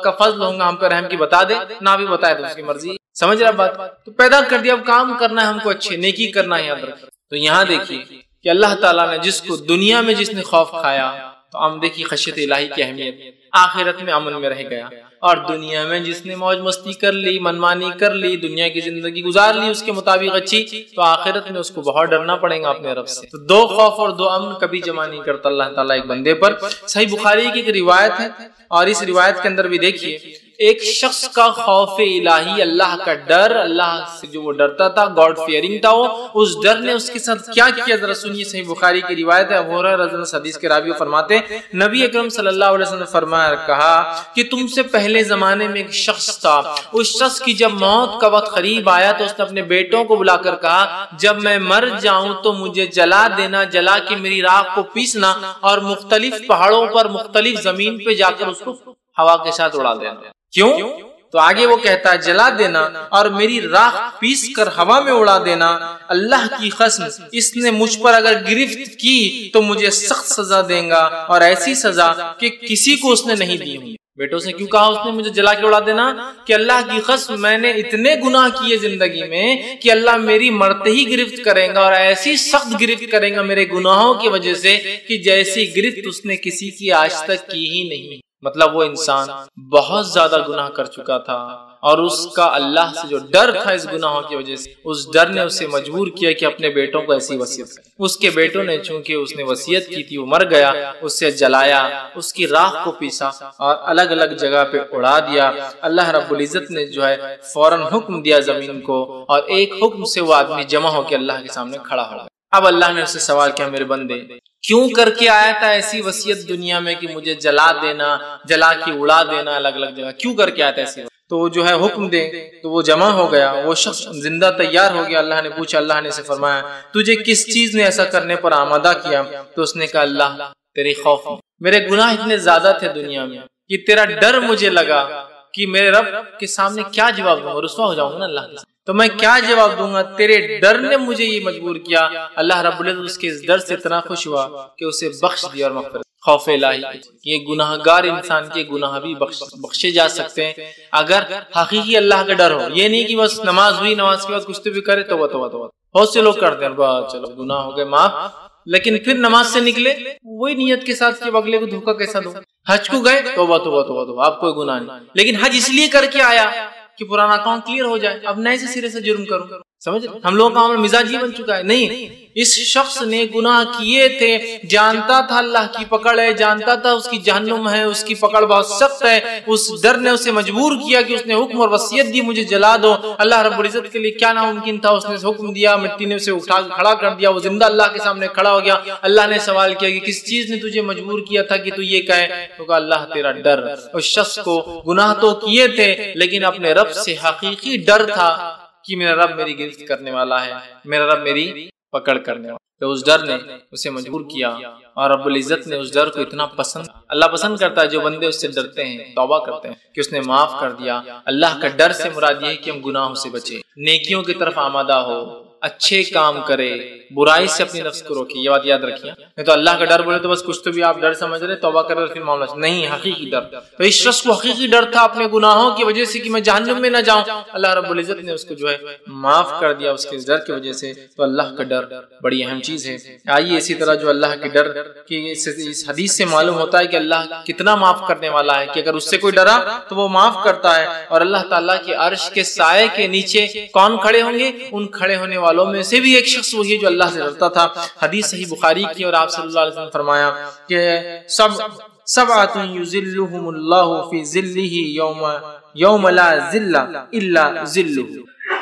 کا فضل ہوگا ہم پہ رحم کی، بتا دے نہ بھی بتائے تو اس کی مرضی، سمجھ رہا بات؟ تو پیدا کر دیا، اب کام کرنا ہے ہم کو، اچھے نیکی کرنا ہے، یاد رکھیں۔ تو یہاں دیکھیے کہ اللہ تعالیٰ نے جس کو دنیا میں جس نے خوف کھایا، تو ہم دیکھیے خشیت الہی کی اہمیت، آخرت میں امن میں رہ گیا، اور دنیا میں جس نے موج مستی کر لی، منمانی کر لی، دنیا کی زندگی گزار لی اس کے مطابق اچھی، تو آخرت میں اس کو بہت ڈرنا پڑے گا اپنے رب سے۔ تو دو خوف اور دو امن کبھی جمع نہیں کرتا اللہ تعالیٰ ایک بندے پر۔ صحیح بخاری کی ایک روایت ہے، اور اس روایت کے اندر بھی دیکھیے ایک شخص کا خوف الہی، اللہ کا ڈر، اللہ سے جو وہ ڈرتا تھا، گاڈ فیئرنگ تھا وہ، اس ڈر نے اس کے ساتھ کیا کیا ذرا سنیے۔ صحیح بخاری کی روایت ہے، ابو ہریرہ رضی اللہ عنہ حدیث کے راوی فرماتے ہیں نبی اکرم صلی اللہ علیہ وسلم نے فرمایا، کہا کہ تم سے پہلے زمانے میں ایک شخص تھا، اس شخص کی جب موت کا وقت قریب آیا تو اس نے اپنے بیٹوں کو بلا کر کہا جب میں مر جاؤں تو مجھے جلا دینا، جلا کے میری راکھ کو پیسنا اور مختلف پہاڑوں پر مختلف زمین پہ جا کر اس کو ہوا کے ساتھ اڑا دینا۔ کیوں؟ تو آگے وہ کہتا ہے جلا دینا اور میری راکھ پیس کر ہوا میں اڑا دینا، اللہ کی قسم اس نے مجھ پر اگر گرفت کی تو مجھے سخت سزا دے گا، اور ایسی سزا کہ کسی کو اس نے نہیں دی ہوئی۔ بیٹوں سے کیوں کہا اس نے مجھے جلا کے اڑا دینا؟ کہ اللہ کی قسم میں نے اتنے گناہ کیے زندگی میں کہ اللہ میری مرتے ہی گرفت کرے گا، اور ایسی سخت گرفت کرے گا میرے گناہوں کی وجہ سے کہ جیسی گرفت اس نے کسی کی آج تک کی ہی نہیں۔ مطلب وہ انسان بہت زیادہ گناہ کر چکا تھا، اور اس کا اللہ سے جو ڈر تھا اس گناہوں کی وجہ سے، اس ڈر نے اسے مجبور کیا کہ اپنے بیٹوں کو ایسی وصیت کرے۔ اس کے بیٹوں نے چونکہ اس نے وصیت کی تھی، وہ مر گیا، اسے جلایا، اس کی راکھ کو پیسا اور الگ الگ جگہ پہ اڑا دیا۔ اللہ رب العزت نے جو ہے فوراً حکم دیا زمین کو، اور ایک حکم سے وہ آدمی جمع ہو کے اللہ کے سامنے کھڑا ہو گیا۔ اب اللہ نے اس سے سوال کیا، میرے بندے کیوں کر کے آیا تھا ایسی وصیت دنیا میں کہ مجھے جلا دینا، جلا کے اڑا دینا الگ الگ جگہ، کیوں کر کے آیا تھا ایسی؟ تو وہ جو ہے حکم دے تو وہ جمع ہو گیا، وہ شخص زندہ تیار ہو گیا۔ اللہ نے پوچھا، اللہ نے اسے فرمایا تجھے کس چیز نے ایسا کرنے پر آمادہ کیا؟ تو اس نے کہا اللہ تیری خوف، میرے گناہ اتنے زیادہ تھے دنیا میں کہ تیرا ڈر مجھے لگا کہ میرے رب کے سامنے کیا جواب دوں گا، رسوا ہو جاؤں گا نا اللہ کے سامنے، تو میں کیا جواب دوں گا، تیرے ڈر نے مجھے یہ مجبور کیا۔ اللہ رب العزت اس کے اس ڈر سے اتنا خوش ہوا کہ اسے بخش دیا اور مغفرت۔ خوف الہی، یہ گناہگار انسان کے گناہ بھی بخشے جا سکتے ہیں اگر حقیقی اللہ کا ڈر ہو۔ یہ نہیں کہ بس نماز ہوئی، نماز کے بعد کچھ تو بھی کرے توبہ توبہ توبہ، بہت سے لوگ کرتے ہیں چلو گناہ ہو گئے معاف، لیکن پھر نماز سے نکلے وہی نیت کے ساتھ کہ اگلے کو دھوکہ کیسا دو۔ حج کو گئے توبہ توبہ توبہ توبہ، آپ کوئی گناہ نہیں، لیکن حج اس لیے کر کے آیا کہ پرانا اکاؤنٹ کلیئر ہو جائے، اب نئے سے سرے سے جرم کروں۔ سمجھ ہم لوگوں کا مزاج ہی بن چکا ہے۔ نہیں، اس شخص نے گناہ کیے تھے، جانتا تھا اللہ کی پکڑ ہے، جانتا تھا اس کی جہنم ہے، اس کی پکڑ بہت سخت ہے، اس ڈر نے اسے مجبور کیا کہ اس نے حکم اور وصیت دی مجھے جلا دو۔ اللہ رب العزت کے لیے کیا ناممکن تھا، اس نے حکم دیا، مٹی نے اسے اٹھا کھڑا کر دیا، وہ زندہ اللہ کے سامنے کھڑا ہو گیا۔ اللہ نے سوال کیا کہ کس چیز نے تجھے مجبور کیا تھا کہ تو یہ کہے؟ تو کہا اللہ تیرا ڈر۔ اس شخص کو گناہ تو کیے تھے لیکن اپنے رب سے حقیقی ڈر تھا کہ میرا رب میری گرفت کرنے والا ہے، میرا رب میری پکڑ کرنے والا، تو اس ڈر نے اسے مجبور کیا۔ اور رب العزت نے اس ڈر کو اتنا پسند، اللہ پسند کرتا ہے جو بندے اس سے ڈرتے ہیں، توبہ کرتے ہیں کہ اس نے معاف کر دیا۔ اللہ کا ڈر سے مراد یہ ہے کہ ہم گناہوں سے بچیں، نیکیوں کی طرف آمادہ ہو، اچھے کام کرے، برائی سے اپنی نفس کو روکے۔ یہ بات یاد رکھیے، نہیں تو اللہ کا ڈر بولے تو بس کچھ تو بھی آپ ڈر سمجھ رہے، توبہ کرے پھر معاملہ نہیں، حقیقی ڈر۔ تو اس شخص کو حقیقی ڈر تھا اپنے گناہوں کی وجہ سے کہ میں جہنم میں نہ جاؤں، اللہ رب العزت نے اس کو جو ہے معاف کر دیا اس کے ڈر کی وجہ سے۔ تو اللہ کا ڈر بڑی اہم چیز ہے۔ آئیے اسی طرح جو اللہ کے ڈر کی اس حدیث سے معلوم ہوتا ہے کہ اللہ کتنا معاف کرنے والا ہے، کہ اگر اس سے کوئی ڈرا تو وہ معاف کرتا ہے۔ اور اللہ تعالیٰ کے عرش کے سائے کے نیچے کون کھڑے ہوں گے؟ ان کھڑے ہونے والوں میں سے بھی ایک شخص وہی ہے جو اللہ سے ڈرتا تھا۔ حدیث صحیح بخاری کی، اور آپ صلی اللہ علیہ وسلم فرمایا کہ سبعۃ یظلھم اللہ فی ظلہ یوم لا ظل الا ظلہ،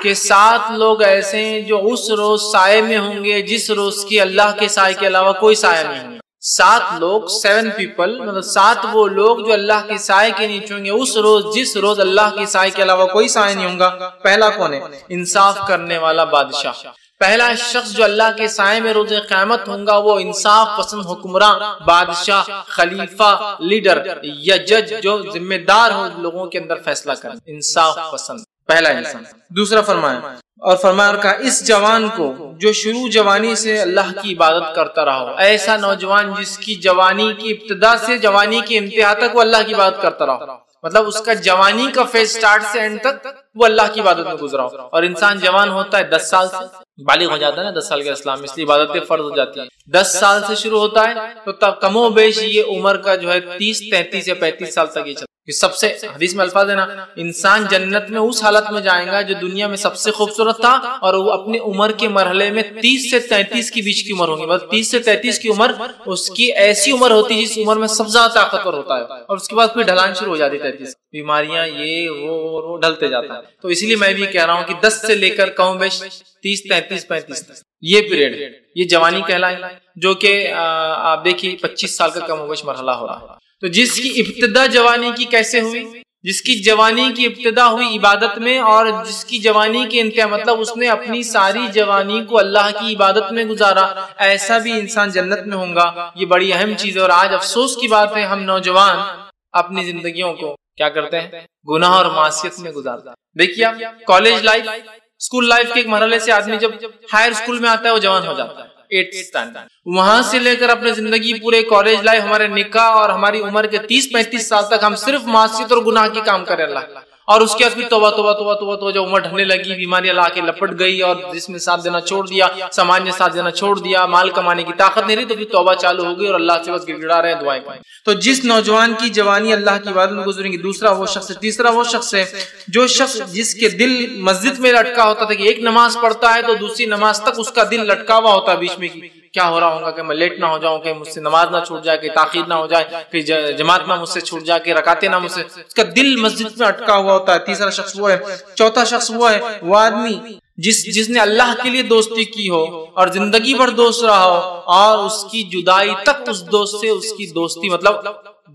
کہ 7 لوگ ایسے ہیں جو اس روز سائے میں ہوں گے جس روز کی اللہ کے سائے کے علاوہ کوئی سایہ نہیں ہوں گے۔ 7 لوگ، 7 پیپل، مطلب 7 وہ لوگ جو اللہ کے سائے کے نیچے ہوں گے اس روز جس روز اللہ کے سائے کے علاوہ کوئی سایہ نہیں ہوگا۔ پہلا کون ہے؟ انصاف کرنے والا بادشاہ۔ پہلا شخص جو اللہ کے سائے میں روز قیامت ہوگا وہ انصاف پسند حکمراں، بادشاہ، خلیفہ، لیڈر یا جج جو ذمہ دار ہو لوگوں کے اندر فیصلہ کرے، انصاف پسند پہلا انسان۔ دوسرا فرمایا کہ اس جوان کو جو شروع جوانی سے اللہ کی عبادت کرتا رہا ہو، ایسا نوجوان جس کی جوانی کی ابتدا سے جوانی کی انتہا تک وہ اللہ کی عبادت کرتا رہا، مطلب اس کا جوانی کا فیز سٹارٹ سے اینڈ تک وہ اللہ کی عبادت میں گزرا ہو۔ اور انسان جوان ہوتا ہے 10 سال سے، بالغ ہو جاتا ہے نا 10 سال کے اسلام، اس لیے عبادتیں فرض ہو جاتی ہیں۔ 10 سال سے شروع ہوتا ہے تو تب کم و بیش یہ عمر کا جو ہے 30، 33 یا 35 سال تک یہ چلتا ہے۔ سب سے حدیث میں الفاظ ہے نا، انسان جنت میں اس حالت میں جائے گا جو دنیا میں سب سے خوبصورت تھا، اور وہ اپنے عمر کے مرحلے میں 30 سے 33 کے بیچ کی عمر ہوگی، بس 30 سے 33 کی عمر اس کی ایسی عمر ہوتی ہے جس عمر میں سب سے زیادہ طاقتور ہوتا ہے، اور اس کے بعد پھر ڈھلان شروع ہو جاتی ہے، 33 بیماریاں یہ وہ ڈھلتے جاتا ہے۔ تو اسی لیے میں بھی کہہ رہا ہوں کہ 10 سے لے کر کم و بیش 30، 33، 35 یہ پیریڈ یہ جوانی کہلائے، جو کہ آپ دیکھیے 25 سال کا کم و بیش مرحلہ ہو رہا ہے۔ تو جس کی ابتدا جوانی کی کیسے ہوئی؟ جس کی جوانی کی ابتدا ہوئی عبادت میں، اور جس کی جوانی کی انتہا مطلب اس نے اپنی ساری جوانی کو اللہ کی عبادت میں گزارا، ایسا بھی انسان جنت میں ہوگا۔ یہ بڑی اہم چیز ہے۔ اور آج افسوس کی بات ہے ہم نوجوان اپنی زندگیوں کو کیا کرتے ہیں؟ گناہ اور معصیت میں گزارتے ہیں۔ دیکھیے آپ کالج لائف، اسکول لائف کے ایک مرحلے سے آدمی جب ہائر اسکول میں آتا ہے وہ جوان ہو جاتا ہے، 8th اسٹینڈرڈ، وہاں سے لے کر اپنے زندگی پورے کالج لائف، ہمارے نکاح اور ہماری عمر کے 30-35 سال تک ہم صرف معصیت اور گناہ کی کام کریں اللہ، اور اس کے بعد پھر توبہ توبہ توبہ توبہ توبہ جب عمر ڈھلنے لگی، بیماریاں لا کے لپٹ گئی، اور جس میں ساتھ دینا چھوڑ دیا، سماج نے ساتھ دینا چھوڑ دیا، مال کمانے کی طاقت نہیں رہی، تو پھر توبہ چالو ہو گئی اور اللہ سے بس گڑگڑا رہے ہیں، دعائیں کریں۔ تو جس نوجوان کی جوانی اللہ کی عبادت میں گزریں گی، دوسرا وہ شخص ہے۔ تیسرا وہ شخص ہے جو شخص جس کے دل مسجد میں لٹکا ہوتا تھا کہ ایک نماز پڑھتا ہے تو دوسری نماز تک اس کا دل لٹکا ہوا ہوتا ہے، بیچ میں کی کیا ہو رہا ہوگا کہ میں لیٹ نہ ہو جاؤں، کہ مجھ سے نماز نہ چھوٹ جائے، کہ تاخیر نہ ہو جائے، کہ جماعت نہ مجھ سے چھوٹ جائے، کہ رکعتیں نہ مجھ سے، اس کا دل مسجد میں اٹکا ہوا ہوتا ہے۔ تیسرا شخص وہ ہے۔ چوتھا شخص وہ ہے وہ آدمی جس نے اللہ کے لیے دوستی کی ہو اور زندگی بھر دوست رہا ہو اور اس کی جدائی تک اس دوست سے اس کی دوستی مطلب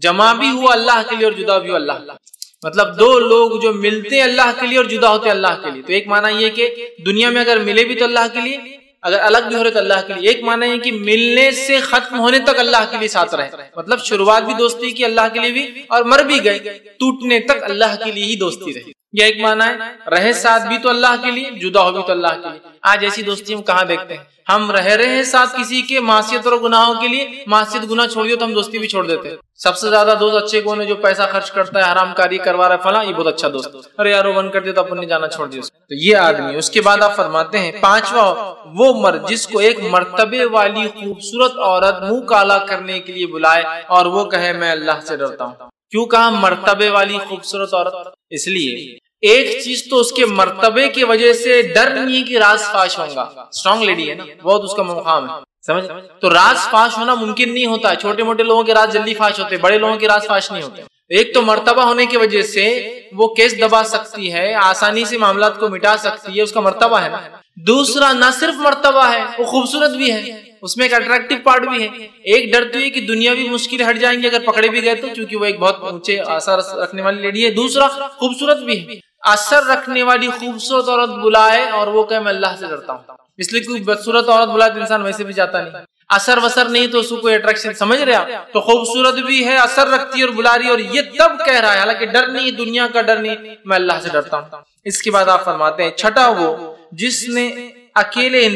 جمع بھی ہوا اللہ کے لیے اور جدا بھی ہوا اللہ کے لیے. مطلب دو لوگ جو ملتے اللہ کے لیے اور جدا ہوتے اللہ کے لیے. تو ایک معنی یہ کہ دنیا میں اگر ملے بھی تو اللہ کے لیے، اگر الگ بھی ہو رہے تو اللہ کے لیے. ایک معنی یہ کہ ملنے سے ختم ہونے تک اللہ کے لیے ساتھ رہے، مطلب شروعات بھی دوستی کی اللہ کے لیے بھی اور مر بھی گئے ٹوٹنے تک اللہ کے لیے ہی دوستی رہی. یہ ایک معنی ہے. رہے ساتھ بھی تو اللہ کے لیے، جدا ہو بھی تو اللہ کے لیے. آج ایسی دوستی ہم کہاں دیکھتے ہیں؟ ہم رہے ہیں ساتھ کسی کے معصیت اور گناہوں کے لیے، معصیت گناہ چھوڑ دیا تو ہم دوستی بھی چھوڑ دیتے ہیں. سب سے زیادہ دوست اچھے کون ہے؟ جو پیسہ خرچ کرتا ہے، حرام کاری کروا رہا ہے، فلاں، یہ بہت اچھا دوست. ارے یار وہ بند کر دیا تو اپن نے جانا چھوڑ دیا. تو یہ آدمی. اس کے بعد آپ فرماتے ہیں پانچواں وہ مرد جس کو ایک مرتبے والی خوبصورت عورت منہ کالا کرنے کے لیے بلائے اور وہ کہے میں اللہ سے ڈرتا ہوں. کیوں کہا مرتبے والی خوبصورت عورت؟ اس لیے ایک چیز تو اس کے مرتبے کی وجہ سے ڈر نہیں ہے کہ راز فاش ہوگا. اسٹرانگ لیڈی ہے نا، بہت اس کا مقام ہے، سمجھ. تو راز فاش ہونا ممکن نہیں ہوتا ہے. چھوٹے موٹے لوگوں کے راز جلدی فاش ہوتے، بڑے لوگوں کے راز فاش نہیں ہوتے. ایک تو مرتبہ ہونے کی وجہ سے وہ کیس دبا سکتی ہے، آسانی سے معاملات کو مٹا سکتی ہے، اس کا مرتبہ ہے نا. دوسرا نہ صرف مرتبہ ہے، وہ خوبصورت بھی ہے، اس میں ایک اٹریکٹیو پارٹ بھی ہے. ایک ڈر تو یہ کہ دنیا بھی مشکل ہٹ جائیں گے اگر پکڑے بھی گئے تو، کیونکہ وہ ایک بہت اونچے اثر رکھنے والی لیڈی ہے. دوسرا خوبصورت بھی ہے. اثر رکھنے والی خوبصورت عورت بلائے اور وہ کہے میں اللہ سے ڈرتا ہوں. اس لیے کوئی بدصورت عورت بلائے تو انسان ویسے بھی جاتا نہیں. اثر وسر نہیں تو اس کو کوئی اٹریکشن، سمجھ رہے آپ؟ تو خوبصورت بھی ہے، اثر رکھتی ہے اور بلا رہی ہے، اور یہ تب کہہ رہا ہے حالانکہ ڈر نہیں، دنیا کا ڈر نہیں، میں اللہ سے ڈرتا ہوں. اس کے بعد آپ فرماتے ہیں چھٹا وہ جس نے اکیلے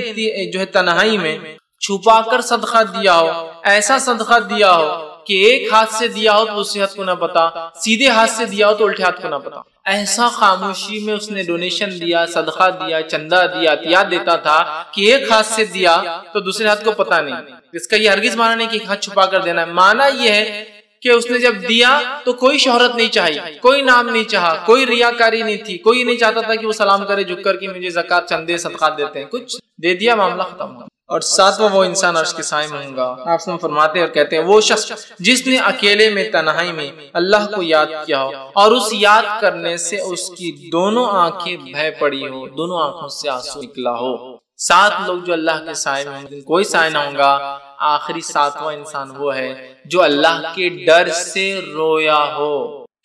جو ہے تنہائی میں چھپا کر صدقہ دیا ہو، ایسا صدقہ دیا ہو کہ ایک ہاتھ سے دیا ہو تو دوسرے ہاتھ کو نہ پتا، سیدھے ہاتھ سے دیا ہو تو الٹے ہاتھ کو نہ پتا. ایسا خاموشی میں اس نے ڈونیشن دیا، صدقہ دیا، چندہ دیا، عطیات دیتا تھا کہ ایک ہاتھ سے دیا تو دوسرے ہاتھ کو پتا نہیں. اس کا یہ ہرگز معنی نہیں کہ ایک ہاتھ چھپا کر دینا ہے. معنی یہ ہے کہ اس نے جب دیا تو کوئی شہرت نہیں چاہی، کوئی نام نہیں چاہا، کوئی ریاکاری نہیں تھی، کوئی نہیں چاہتا تھا کہ وہ سلام کرے جھک کر کہ مجھے زکات چندے صدقات دیتے ہیں. کچھ دے دیا، معاملہ ختم ہوا. اور ساتواں وہ انسان عرش کے سائے میں ہوگا. آپ سے فرماتے ہیں اور کہتے ہیں وہ شخص جس نے اکیلے میں تنہائی میں اللہ کو یاد کیا ہو اور اس یاد کرنے سے اس کی دونوں آنکھیں بہہ پڑی ہو، دونوں آنکھوں سے آنسو نکلا ہو. 7 لوگ جو اللہ کے سائے میں ہوں، کوئی سائے نہ ہوگا. آخری 7واں انسان وہ ہے جو اللہ کے ڈر سے رویا ہو.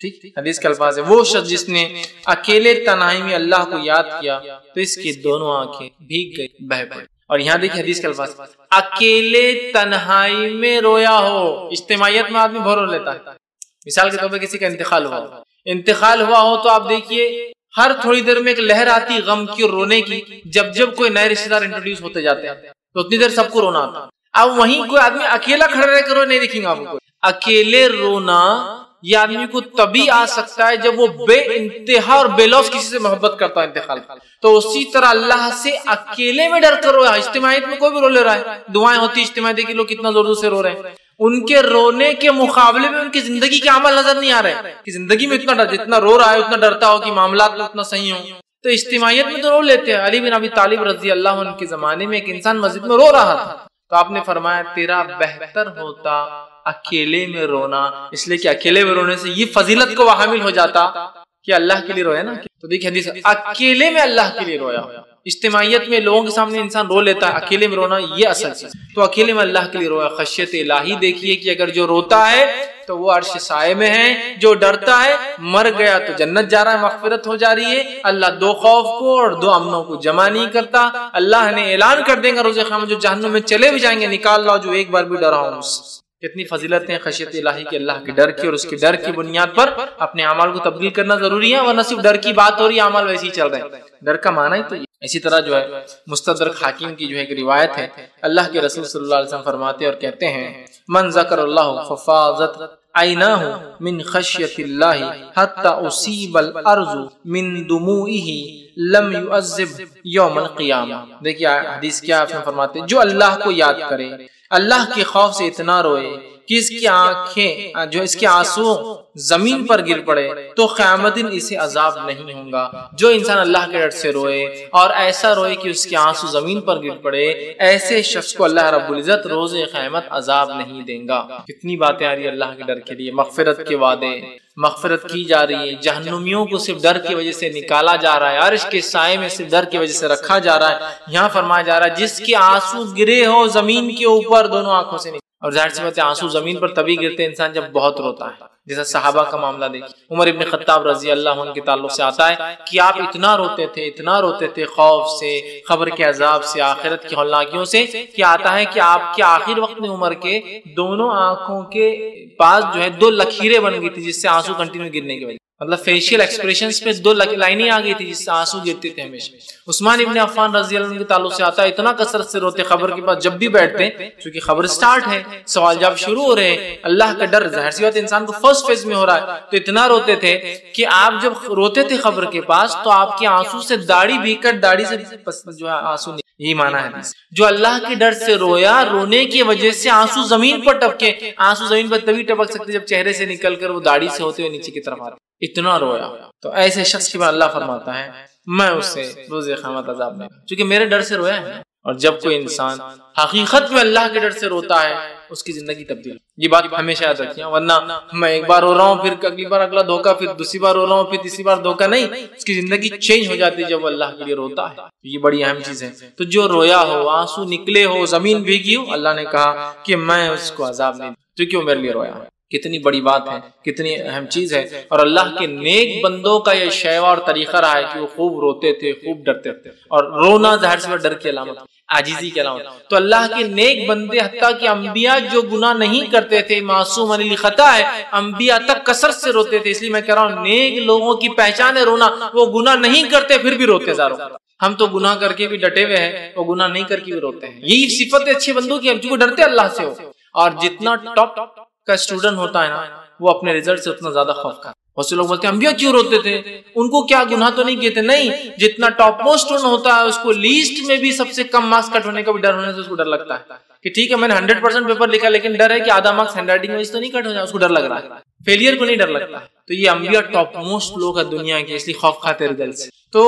ٹھیک، حدیث کے الفاظ ہے وہ شخص جس نے اکیلے تنہائی میں اللہ کو یاد کیا تو اس کی دونوں آنکھیں بھیگ گئی، بہہ پڑی. اور یہاں دیکھیں حدیث کے الفاظ، اکیلے تنہائی میں رویا ہو. اجتماعیت میں آدمی بہت رو لیتا ہے. مثال کے طور پہ کسی کا انتقال ہوا ہو تو آپ دیکھیے ہر تھوڑی دیر میں ایک لہر آتی غم کی اور رونے کی. جب کوئی نئے رشتہ دار انٹروڈیوس ہوتے جاتے ہیں تو اتنی دیر سب کو رونا آتا. اب وہیں کوئی آدمی اکیلا کھڑا رہ کر رو نہیں دیکھیں گے آپ کو. اکیلے رونا یہ آدمی کو تبھی آ سکتا ہے جب وہ بے انتہا اور بے لوث کسی سے محبت کرتا ہے انتقال. تو اسی طرح اللہ سے اکیلے میں ڈر کر رویا. اجتماعیت میں کوئی بھی رو لے رہا ہے، دعائیں ہوتی اجتماعیت کے لوگ کتنا زور سے رو رہے ہیں. ان کے رونے کے مقابلے میں ان کی زندگی کے عمل نظر نہیں آ رہے کہ زندگی میں اتنا ڈر، جتنا رو رہا ہے اتنا ڈرتا ہو کہ معاملات اتنا صحیح ہوں. تو اجتماعیت میں تو رو لیتے ہیں. علی بن ابی طالب رضی اللہ عنہ کے زمانے میں ایک انسان مسجد میں رو رہا تھا تو آپ نے فرمایا تیرا بہتر ہوتا اکیلے میں رونا، اس لیے کہ اکیلے میں رونے سے یہ فضیلت کو حامل ہو جاتا کہ اللہ کے لیے رویا نا. تو دیکھیں حدیث اکیلے میں اللہ کے لیے رویا. اجتماعیت میں لوگوں کے سامنے انسان رو لیتا ہے، اکیلے میں رونا یہ اصل چیز. تو اکیلے میں اللہ کے لیے رویا. خشیت الہی دیکھیے کہ اگر جو روتا ہے تو وہ عرش سائے میں ہے، جو ڈرتا ہے مر گیا تو جنت جا رہا ہے، مغفرت ہو جا رہی ہے. اللہ 2 خوف کو اور 2 امنوں کو جمع نہیں کرتا. اللہ نے اعلان کر دیں گا روز قیامت جو جہنم میں چلے بھی جائیں گے نکال لاؤ جو ایک بار بھی ڈرا ہوں. کتنی فضیلتیں خشیت الہی کے، اللہ کے ڈر کی، اور اس کے ڈر کی بنیاد پر اپنے اعمال کو تبدیل کرنا ضروری ہے، ورنہ صرف ڈر کی بات ہو رہی ہے، اعمال ویسے ہی چل رہے ہیں. ڈر کا معنی ہی تو یہ. اسی طرح جو ہے مستدرک حاکم کی جو ہے ایک روایت ہے، اللہ کے رسول صلی اللہ علیہ وسلم فرماتے اور کہتے ہیں من ذکر اللہ ففاضت عیناہ من خشیت اللہ حتی اصیب الارض من دموعہ لم یعذب یوم القیامہ. دیکھیے حدیث کیا آپ فرماتے ہیں جو اللہ کو یاد کرے، اللہ کے خوف سے اتنا روئے کہ اس کی آنکھیں جو اس کے آنسو زمین پر گر پڑے تو قیامت دن اسے عذاب نہیں ہوگا۔ جو انسان اللہ کے ڈر سے روئے اور ایسا روئے کہ اس کے آنسو زمین پر گر پڑے، ایسے شخص کو اللہ رب العزت روز قیامت عذاب نہیں دے گا۔ کتنی باتیں آ رہی ہے اللہ کے ڈر کے لیے، مغفرت کے وعدے، مغفرت کی جا رہی ہے، جہنمیوں کو صرف ڈر کی وجہ سے نکالا جا رہا ہے، عرش کے سائے میں صرف ڈر کی وجہ سے رکھا جا رہا ہے۔ یہاں فرمایا جا رہا ہے جس کے آنسو گرے ہو زمین کے اوپر دونوں آنکھوں سے، اور ظاہر سی بات ہے آنسو زمین پر تبھی گرتے ہیں انسان جب بہت روتا ہے، جیسا صحابہ کا معاملہ دیکھیں۔ عمر ابن خطاب رضی اللہ عنہ کے تعلق سے آتا ہے کہ آپ اتنا روتے تھے خوف سے، خبر کے عذاب سے، آخرت کی ہولناکیوں سے، کہ آتا ہے کہ آپ کے آخر وقت میں عمر کے دونوں آنکھوں کے پاس جو ہے 2 لکیریں بن گئی تھی جس سے آنسو کنٹینیو گرنے کی وجہ، مطلب فیشیل ایکسپریشنز پہ 2 لائنیں آ گئی تھی جس سے آنسو گرتے تھے ہمیشہ۔ عثمان ابن عفان رضی اللہ عنہ کے تعلق سے آتا ہے اتنا کثرت سے روتے خبر کے بعد، جب بھی بیٹھتے چونکہ خبر سٹارٹ ہے، سوال جواب شروع ہو رہے ہیں، اللہ کا ڈر ظاہر سی بات انسان کو فرسٹ فیز میں ہو رہا ہے، تو اتنا روتے تھے کہ آپ جب روتے تھے خبر کے پاس تو آپ کے آنسو سے داڑھی بھیگ کر داڑھی سے جو ہے آنسو نہیں، یہی معنی ہے جو اللہ کے ڈر سے رویا، رونے کی وجہ سے آنسو زمین پر ٹپکے۔ آنسو زمین پر تبھی ٹپک سکتے جب چہرے سے نکل کر وہ داڑھی سے ہوتے ہوئے نیچے کی طرف آتے، اتنا رویا۔ تو ایسے شخص کے بعد اللہ فرماتا ہے میں اسے روز قیامت عذاب میں، چونکہ میرے ڈر سے رویا ہے۔ اور جب کوئی انسان حقیقت میں اللہ کے ڈر سے روتا ہے اس کی زندگی تبدیل، یہ بات ہمیشہ یاد رکھیں، ورنہ میں ایک بار رو رہا ہوں، پھر اگلی بار اگلا دھوکہ، پھر دوسری بار رو رہا ہوں، پھر تیسری بار دھوکہ، نہیں، اس کی زندگی چینج ہو جاتی ہے جب وہ اللہ کے لیے روتا ہے۔ یہ بڑی اہم چیز ہے۔ تو جو رویا ہو، آنسو نکلے ہو، زمین بھیگی ہو، اللہ نے کہا کہ میں اس کو عذاب نہیں دوں کیونکہ وہ میرے لیے رویا ہے۔ کتنی بڑی بات ہے، کتنی اہم چیز ہے۔ اور اللہ کے نیک بندوں کا یہ شیوا اور طریقہ رہا ہے کہ وہ خوب روتے تھے، خوب ڈرتے تھے، اور رونا ظاہر سے ڈر کی علامت، عاجزی کی علامت۔ تو اللہ کے نیک بندے، حتیٰ کہ انبیاء جو گناہ نہیں کرتے تھے، معصوم عن الخطا ہے، انبیاء تک کثرت سے روتے تھے۔ اس لیے میں کہہ رہا ہوں نیک لوگوں کی پہچان ہے رونا، وہ گناہ نہیں کرتے پھر بھی روتے زارو۔ ہم تو گناہ کر کے بھی ڈٹے ہوئے ہیں، وہ گناہ نہیں کر کے بھی روتے ہیں۔ یہی صفت اچھے بندوں کی، جو ڈرتے اللہ سے ہو۔ اور جتنا ٹاپ کا اسٹوڈنٹ ہوتا ہے نا، وہ اپنے رزلٹ سے اتنا زیادہ خوف کھاتا ہے۔ بہت سے لوگ بولتے ہیں انبیاء کیوں روتے تھے، ان کو کیا گناہ تو نہیں کیے تھے؟ نہیں، جتنا ٹاپ موسٹ اسٹوڈنٹ ہوتا ہے اس کو لیسٹ میں بھی سب سے کم مارکس کٹ ہونے کا بھی ڈر ہونے سے اس کو ڈر لگتا ہے کہ ٹھیک ہے میں نے 100% پیپر لکھا، لیکن ڈر ہے کہ آدھا مارکس ہینڈ رائٹنگ میں اس تو نہیں کٹ ہو جائے، اس کو ڈر لگ رہا ہے، فیلئر کو نہیں ڈر لگتا ہے۔ تو یہ انبیاء ٹاپ موسٹ لوگ ہیں دنیا کے، اس لیے خوف کھاتے رزلٹ سے۔ تو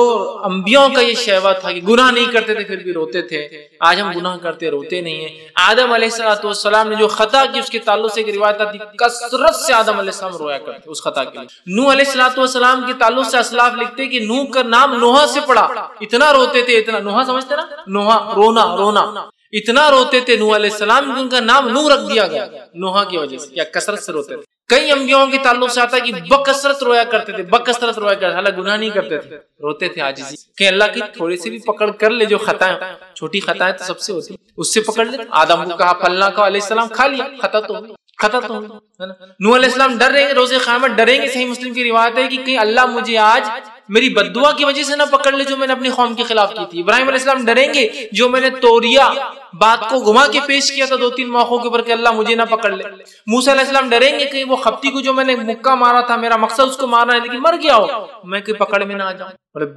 انبیاء کا یہ شیوا تھا کہ گناہ نہیں کرتے تھے پھر بھی روتے تھے۔ آج ہم گناہ کرتے روتے نہیں ہیں۔ آدم علیہ السلام نے جو خطا کی اس کے تعلق سے ایک روایت آتی، کثرت سے آدم علیہ السلام رویا کرتے اس خطا کے لیے۔ نوح علیہ السلام کے تعلق سے اسلاف لکھتے کہ نوح کا نام نوحہ سے پڑا، اتنا روتے تھے، اتنا نوحہ سمجھتے نا، نوحہ رونا، اتنا روتے تھے نوح علیہ السلام کہ ان کا نام نوح رکھ دیا گیا نوحہ کی وجہ سے، یا کثرت سے روتے تھے۔ کئی انبیاءوں کے تعلق سے آتا ہے کہ بکثرت رویا کرتے تھے، بکثرت رویا کرتے تھے، حالانکہ گناہ نہیں کرتے تھے، روتے تھے عاجزی کہ اللہ کی تھوڑی سی بھی پکڑ کر لے، جو خطا ہے، چھوٹی خطا ہے تو سب سے ہوتی، اس سے پکڑ لے۔ آدم کو کہا پھلنا کا، علیہ السلام کھا لیا، خطا تو نوح علیہ السلام ڈر رہے ہیں، روز قیامت ڈریں گے۔ صحیح مسلم کی روایت ہے کہ کہیں اللہ مجھے آج میری بددعا کی وجہ سے نہ پکڑ لے جو میں نے اپنی قوم کے خلاف کی تھی۔ ابراہیم علیہ السلام ڈریں گے جو میں نے توریا بات کو گھما کے پیش کیا تھا 2-3 موقعوں کے اوپر کہ اللہ مجھے نہ پکڑ لے۔ موسیٰ علیہ السلام ڈریں گے کہ وہ خپتی کو جو میں نے مکہ مارا تھا، میرا مقصد اس کو مارنا ہے لیکن مر گیا ہو، میں کوئی پکڑ میں نہ آ جاؤں۔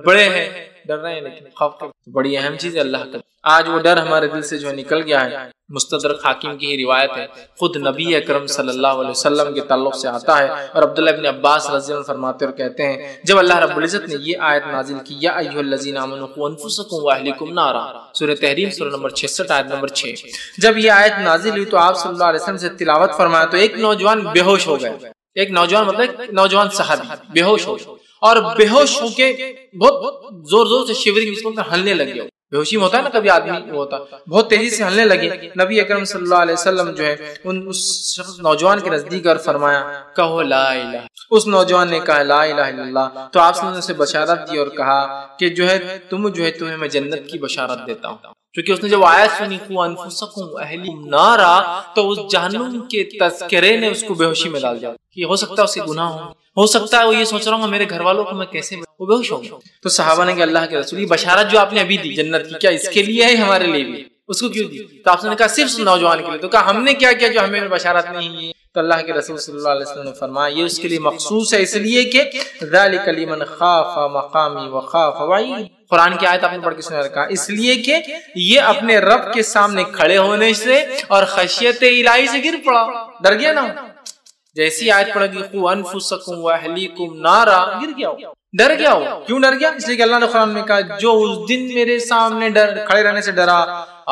بڑے ہیں، ڈر رہے ہیں لیکن خوف کا بڑی اہم چیز ہے اللہ کا۔ آج وہ ڈر ہمارے دل سے جو نکل گیا ہے۔ مستدرک حاکم کی ہی روایت ہے، خود نبی اکرم صلی اللہ علیہ وسلم کے تعلق سے آتا ہے، اور عبداللہ ابن عباس رضی اللہ عنہ فرماتے اور کہتے ہیں جب اللہ رب العزت نے یہ آیت نازل کی، یا ایھا الذین آمنوا قوا انفسکم واہلکم نارا، سورہ تحریم سورہ نمبر 66 آیت نمبر 6، جب یہ آیت نازل ہوئی تو آپ صلی اللہ علیہ وسلم سے تلاوت فرمایا تو ایک نوجوان بے ہوش ہو گئے۔ ایک نوجوان مطلب ایک نوجوان صحابی بے ہوش ہو گئے، اور بے ہوش ہو کے بہت زور سے شیورنگ اس کو ہلنے لگے۔ بے ہوشی میں ہوتا ہے نا کبھی آدمی ہوتا، بہت تیزی سے ہلنے لگے۔ نبی اکرم صلی اللہ علیہ وسلم جو ہے اس شخص نوجوان کے نزدیک اور فرمایا کہو لا الہ، اس نوجوان نے کہا لا الہ الا اللہ، تو آپ نے اسے بشارت دی اور کہا کہ جو ہے تمہیں میں جنت کی بشارت دیتا ہوں۔ کیونکہ اس نے جب آیت سنی قوا انفسکم واہلیکم نارا، تو اس جہنم کے تذکرے نے اس کو بے ہوشی میں ڈال دیا کہ ہو سکتا ہے اسے گناہ ہو سکتا ہے وہ یہ سوچ رہا ہوں میرے گھر والوں کو میں کیسے، وہ بے ہوش ہو گیا۔ تو صحابہ نے کہ اللہ کے رسول، یہ بشارت جو آپ نے ابھی دی جنت کی، کیا اس کے لیے ہے ہمارے لیے بھی؟ اس کو کیوں دی؟ تو آپ نے کہا صرف نوجوان کے لیے۔ تو کہا ہم نے کیا کیا جو ہمیں بشارت نہیں ہے؟ تو اللہ کے رسول صلی اللہ علیہ وسلم نے فرمایا یہ اس کے لیے مخصوص ہے، اس لیے کہ ذالک لمن خاف مقامی وخاف وعید، قرآن کی آیت آپ نے پڑھ کے سنا رکھا، اس لیے کہ یہ اپنے رب کے سامنے کھڑے ہونے سے اور خشیت الہی سے گر پڑا، ڈر گیا نا، جیسی آیت پڑھ گی قوا انفسکم واہلیکم نارا، گر گیا ہو، ڈر گیا ہو۔ کیوں ڈر گیا؟ اس لیے کہ اللہ نے قرآن میں کہا جو اس دن میرے سامنے کھڑے رہنے سے ڈرا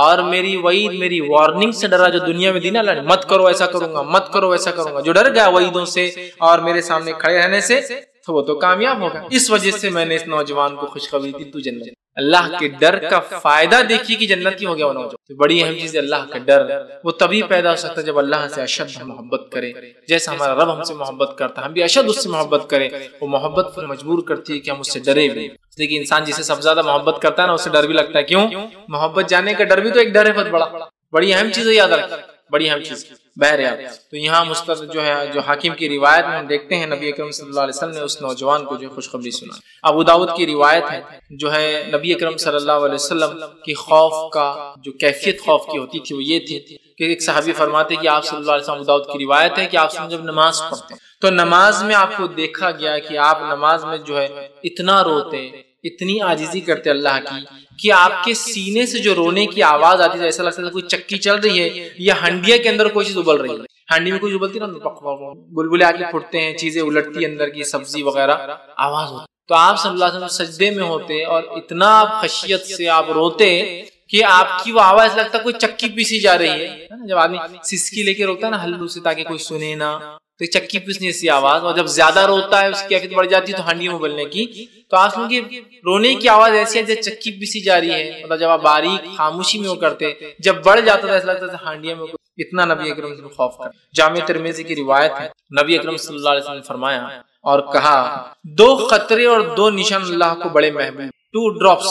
اور میری وعید میری وارننگ سے ڈرا جو دنیا میں دی نا اللہ نے، مت کرو ایسا کروں گا، مت کرو ایسا کروں گا، جو ڈر گیا وعیدوں سے اور میرے سامنے کھڑے رہنے سے تو وہ تو کامیاب ہوگا۔ اس وجہ سے میں نے اس نوجوان کو خوشخبری دی تو جنت۔ اللہ کے ڈر کا فائدہ دیکھیے کہ جنتی ہو گیا وہ نوجوان۔ بڑی اہم چیز ہے اللہ کا ڈر، وہ تبھی پیدا ہو سکتا ہے جب اللہ سے اشد محبت کرے، جیسا ہمارا رب ہم سے محبت کرتا ہے ہم بھی اشد اس سے محبت کریں۔ وہ محبت پر مجبور کرتی ہے کہ ہم اس سے ڈرے بھی، لیکن انسان جسے سب سے زیادہ محبت کرتا ہے نا اس سے ڈر بھی لگتا ہے۔ کیوں؟ محبت جانے کا ڈر بھی تو ایک ڈر ہے بہت بڑا، بڑی اہم چیز ہے، یاد رکھیں، بڑی اہم چیز۔ بہرحال تو یہاں مستند جو حاکم کی روایت میں ہم دیکھتے ہیں نبی اکرم صلی اللہ علیہ وسلم نے اس نوجوان کو جو خوشخبری سنا۔ ابو داؤد کی روایت ہے جو ہے نبی اکرم صلی اللہ علیہ وسلم کی خوف کا جو کیفیت خوف کی ہوتی تھی وہ یہ تھی کہ ایک صحابی فرماتے کہ آپ صلی اللہ علیہ وسلم، ابو داؤد کی روایت ہے کہ آپ جب نماز پڑھتے ہیں تو نماز میں آپ کو دیکھا گیا کہ آپ نماز میں جو ہے اتنا روتے، اتنی عاجزی کرتے اللہ کی کہ آپ کے سینے سے جو رونے کی آواز آتی ہے ایسا لگتا ہے کوئی چکی چل رہی ہے یا ہنڈیا کے اندر کوئی چیز ابل رہی ہے۔ ہنڈی میں کوئی ابلتی نا، بلبلے آ کے پھوٹتے ہیں، چیزیں الٹتی اندر کی سبزی وغیرہ، آواز ہوتی۔ تو آپ صلی اللہ علیہ وسلم سجدے میں ہوتے اور اتنا خشیت سے آپ روتے کہ آپ کی وہ آواز لگتا کوئی چکی پیسی جا رہی ہے۔ جب آدمی سسکی لے کے روتا ہے نا ہلو سے تاکہ کوئی سنے نہ، تو چکی پیسنے ایسی آواز، اور جب زیادہ روتا ہے اس کی کیفیت بڑھ جاتی ہے تو ہنڈی میں ابلنے کی، تو آپ کی رونے کی آواز ایسی ہے جیسے چکی پیسی جا رہی ہے، مطلب جب آپ باریک خاموشی میں وہ کرتے، جب بڑھ جاتا تھا ایسا لگتا تھا ہانڈیا میں اتنا نبی اکرم صلی اللہ علیہ وسلم خوف کر۔ جامع ترمذی کی روایت ہے نبی اکرم صلی اللہ علیہ وسلم نے فرمایا اور کہا دو خطرے اور دو نشان اللہ کو بڑے محبوب، 2 drops،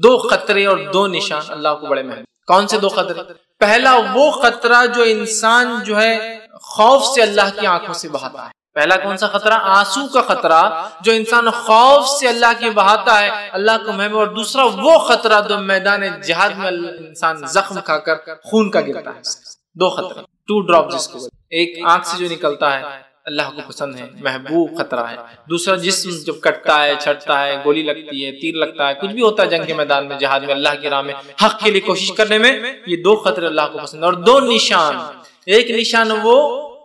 2 خطرے اور 2 نشان اللہ کو بڑے محبوب۔ کون سے 2 خطرے؟ پہلا وہ خطرہ جو انسان جو ہے خوف سے اللہ کی آنکھوں سے بہاتا ہے۔ پہلا کون سا خطرہ؟ آنسو کا خطرہ جو انسان خوف سے اللہ کی بہاتا ہے، اللہ کو محبوب۔ اور دوسرا وہ خطرہ جو میدان جہاد میں انسان زخم کھا کر خون کا گرتا ہے۔ 2 خطرے، 2 drops جس کو ایک آنکھ سے جو نکلتا ہے اللہ کو پسند ہے، محبوب خطرہ ہے۔ دوسرا جسم جب کٹتا ہے، چھٹتا ہے، گولی لگتی ہے، تیر لگتا ہے، کچھ بھی ہوتا ہے جنگ کے میدان میں، جہاد میں، اللہ کی راہ میں حق کے لیے کوشش کرنے میں، یہ 2 خطرے اللہ کو پسند ہے۔ اور 2 نشان، ایک نشان وہ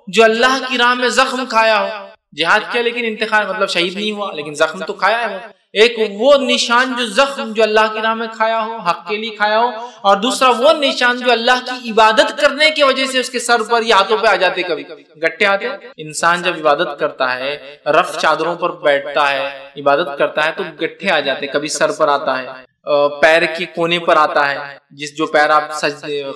جو اللہ کی راہ میں زخم کھایا ہو، جہاد کیا لیکن انتخاب مطلب شہید نہیں ہوا لیکن زخم تو کھایا ہے وہ، ایک وہ نشان جو زخم جو اللہ کی راہ میں کھایا ہو، حق کے لیے کھایا ہو، اور دوسرا وہ نشان جو اللہ کی عبادت کرنے کی وجہ سے اس کے سر پر یا ہاتھوں پہ آ جاتے، کبھی گٹھے آتے۔ انسان جب عبادت کرتا ہے، رف چادروں پر بیٹھتا ہے، عبادت کرتا ہے تو گٹھے آ جاتے، کبھی سر پر آتا ہے، پیر کے کونے پر آتا ہے، جو پیر آپ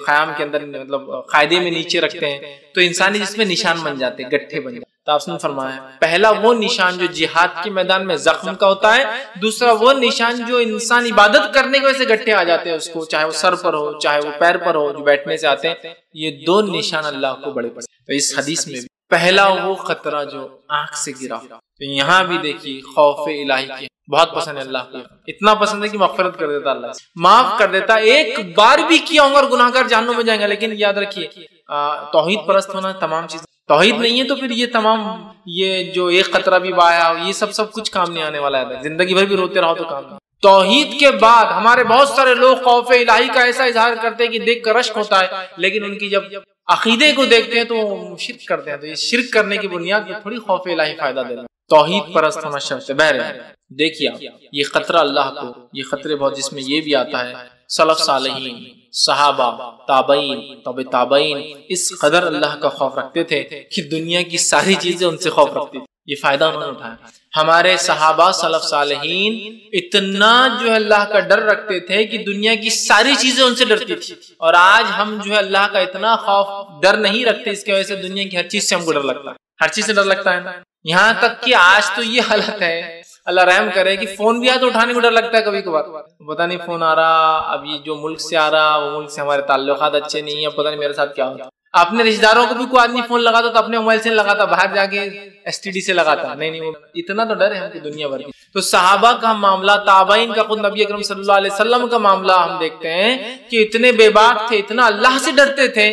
خیام کے اندر مطلب قاعدے میں نیچے رکھتے ہیں تو انسانی جس میں نشان بن جاتے، گٹھے بن جاتے۔ تو آپ نے فرمایا پہلا وہ نشان جو جہاد کے میدان میں زخم کا ہوتا ہے، دوسرا وہ نشان جو انسان عبادت کرنے کی وجہ سے گٹھے آ جاتے ہیں اس کو، چاہے وہ سر پر ہو چاہے وہ پیر پر ہو، جو بیٹھنے سے آتے ہیں۔ یہ 2 نشان اللہ کو بڑے پڑے۔ تو اس حدیث میں پہلا وہ خطرہ جو آنکھ سے گرا، تو یہاں بھی دیکھیے خوف الہی کی بہت پسند ہے اللہ کو، اتنا پسند ہے کہ مغفرت کر دیتا، اللہ معاف کر دیتا۔ ایک بار بھی کیا ہوں اور گناہ گار جہنم میں جائیں گا، لیکن یاد رکھیے توحید پرست ہونا تمام چیز، توحید نہیں ہے تو پھر یہ تمام یہ جو ایک خطرہ بھی بایا ہو، یہ سب کچھ کام نہیں آنے والا ہے، زندگی بھر بھی روتے رہو تو کام نہیں۔ توحید کے بعد ہمارے بہت سارے لوگ خوف الہی کا ایسا اظہار کرتے ہیں کہ دیکھ کر رشک ہوتا ہے، لیکن ان کی جب عقیدے کو دیکھتے ہیں تو وہ شرک کرتے ہیں۔ تو یہ شرک کرنے کی بنیاد پہ تھوڑی خوف الہی فائدہ دینا، توحید پرست ہونا شرط ہے۔ بہرحال دیکھیے یہ خطرہ اللہ کو، یہ خطرے بہت، جس میں یہ بھی آتا ہے سلف صالحین، صحابہ، تابعین، تابع تابعین اس قدر اللہ کا خوف رکھتے تھے کہ دنیا کی ساری چیزیں ان سے خوف رکھتی تھی، یہ فائدہ انہوں نے اٹھایا۔ ہمارے صحابہ سلف صالحین اتنا جو ہے اللہ کا ڈر رکھتے تھے کہ دنیا کی ساری چیزیں ان سے ڈرتی تھی، اور آج ہم جو ہے اللہ کا اتنا خوف ڈر نہیں رکھتے، اس کی وجہ سے دنیا کی ہر چیز سے ہم کو ڈر لگتا ہے، ہر چیز سے ڈر لگتا ہے نا۔ یہاں تک کہ آج تو یہ حالت ہے، اللہ رحم کرے کہ فون بھی آ تو اٹھانے کو ڈر لگتا ہے کبھی کبھار، پتہ نہیں فون آ رہا، اب یہ جو ملک سے آ رہا وہ ملک سے ہمارے تعلقات اچھے نہیں ہیں، پتہ نہیں میرے ساتھ کیا ہوتا۔ اپنے رشتہ داروں کو بھی کوئی آدمی فون لگاتا تو اپنے موبائل سے لگاتا، باہر جا کے STD سے لگاتا، نہیں اتنا تو ڈر ہے ہم کی دنیا بھر کی۔ تو صحابہ کا معاملہ، تابعین کا، خود نبی اکرم صلی اللہ علیہ وسلم کا معاملہ ہم دیکھتے ہیں کہ اتنے بے باک تھے، اتنا اللہ سے ڈرتے تھے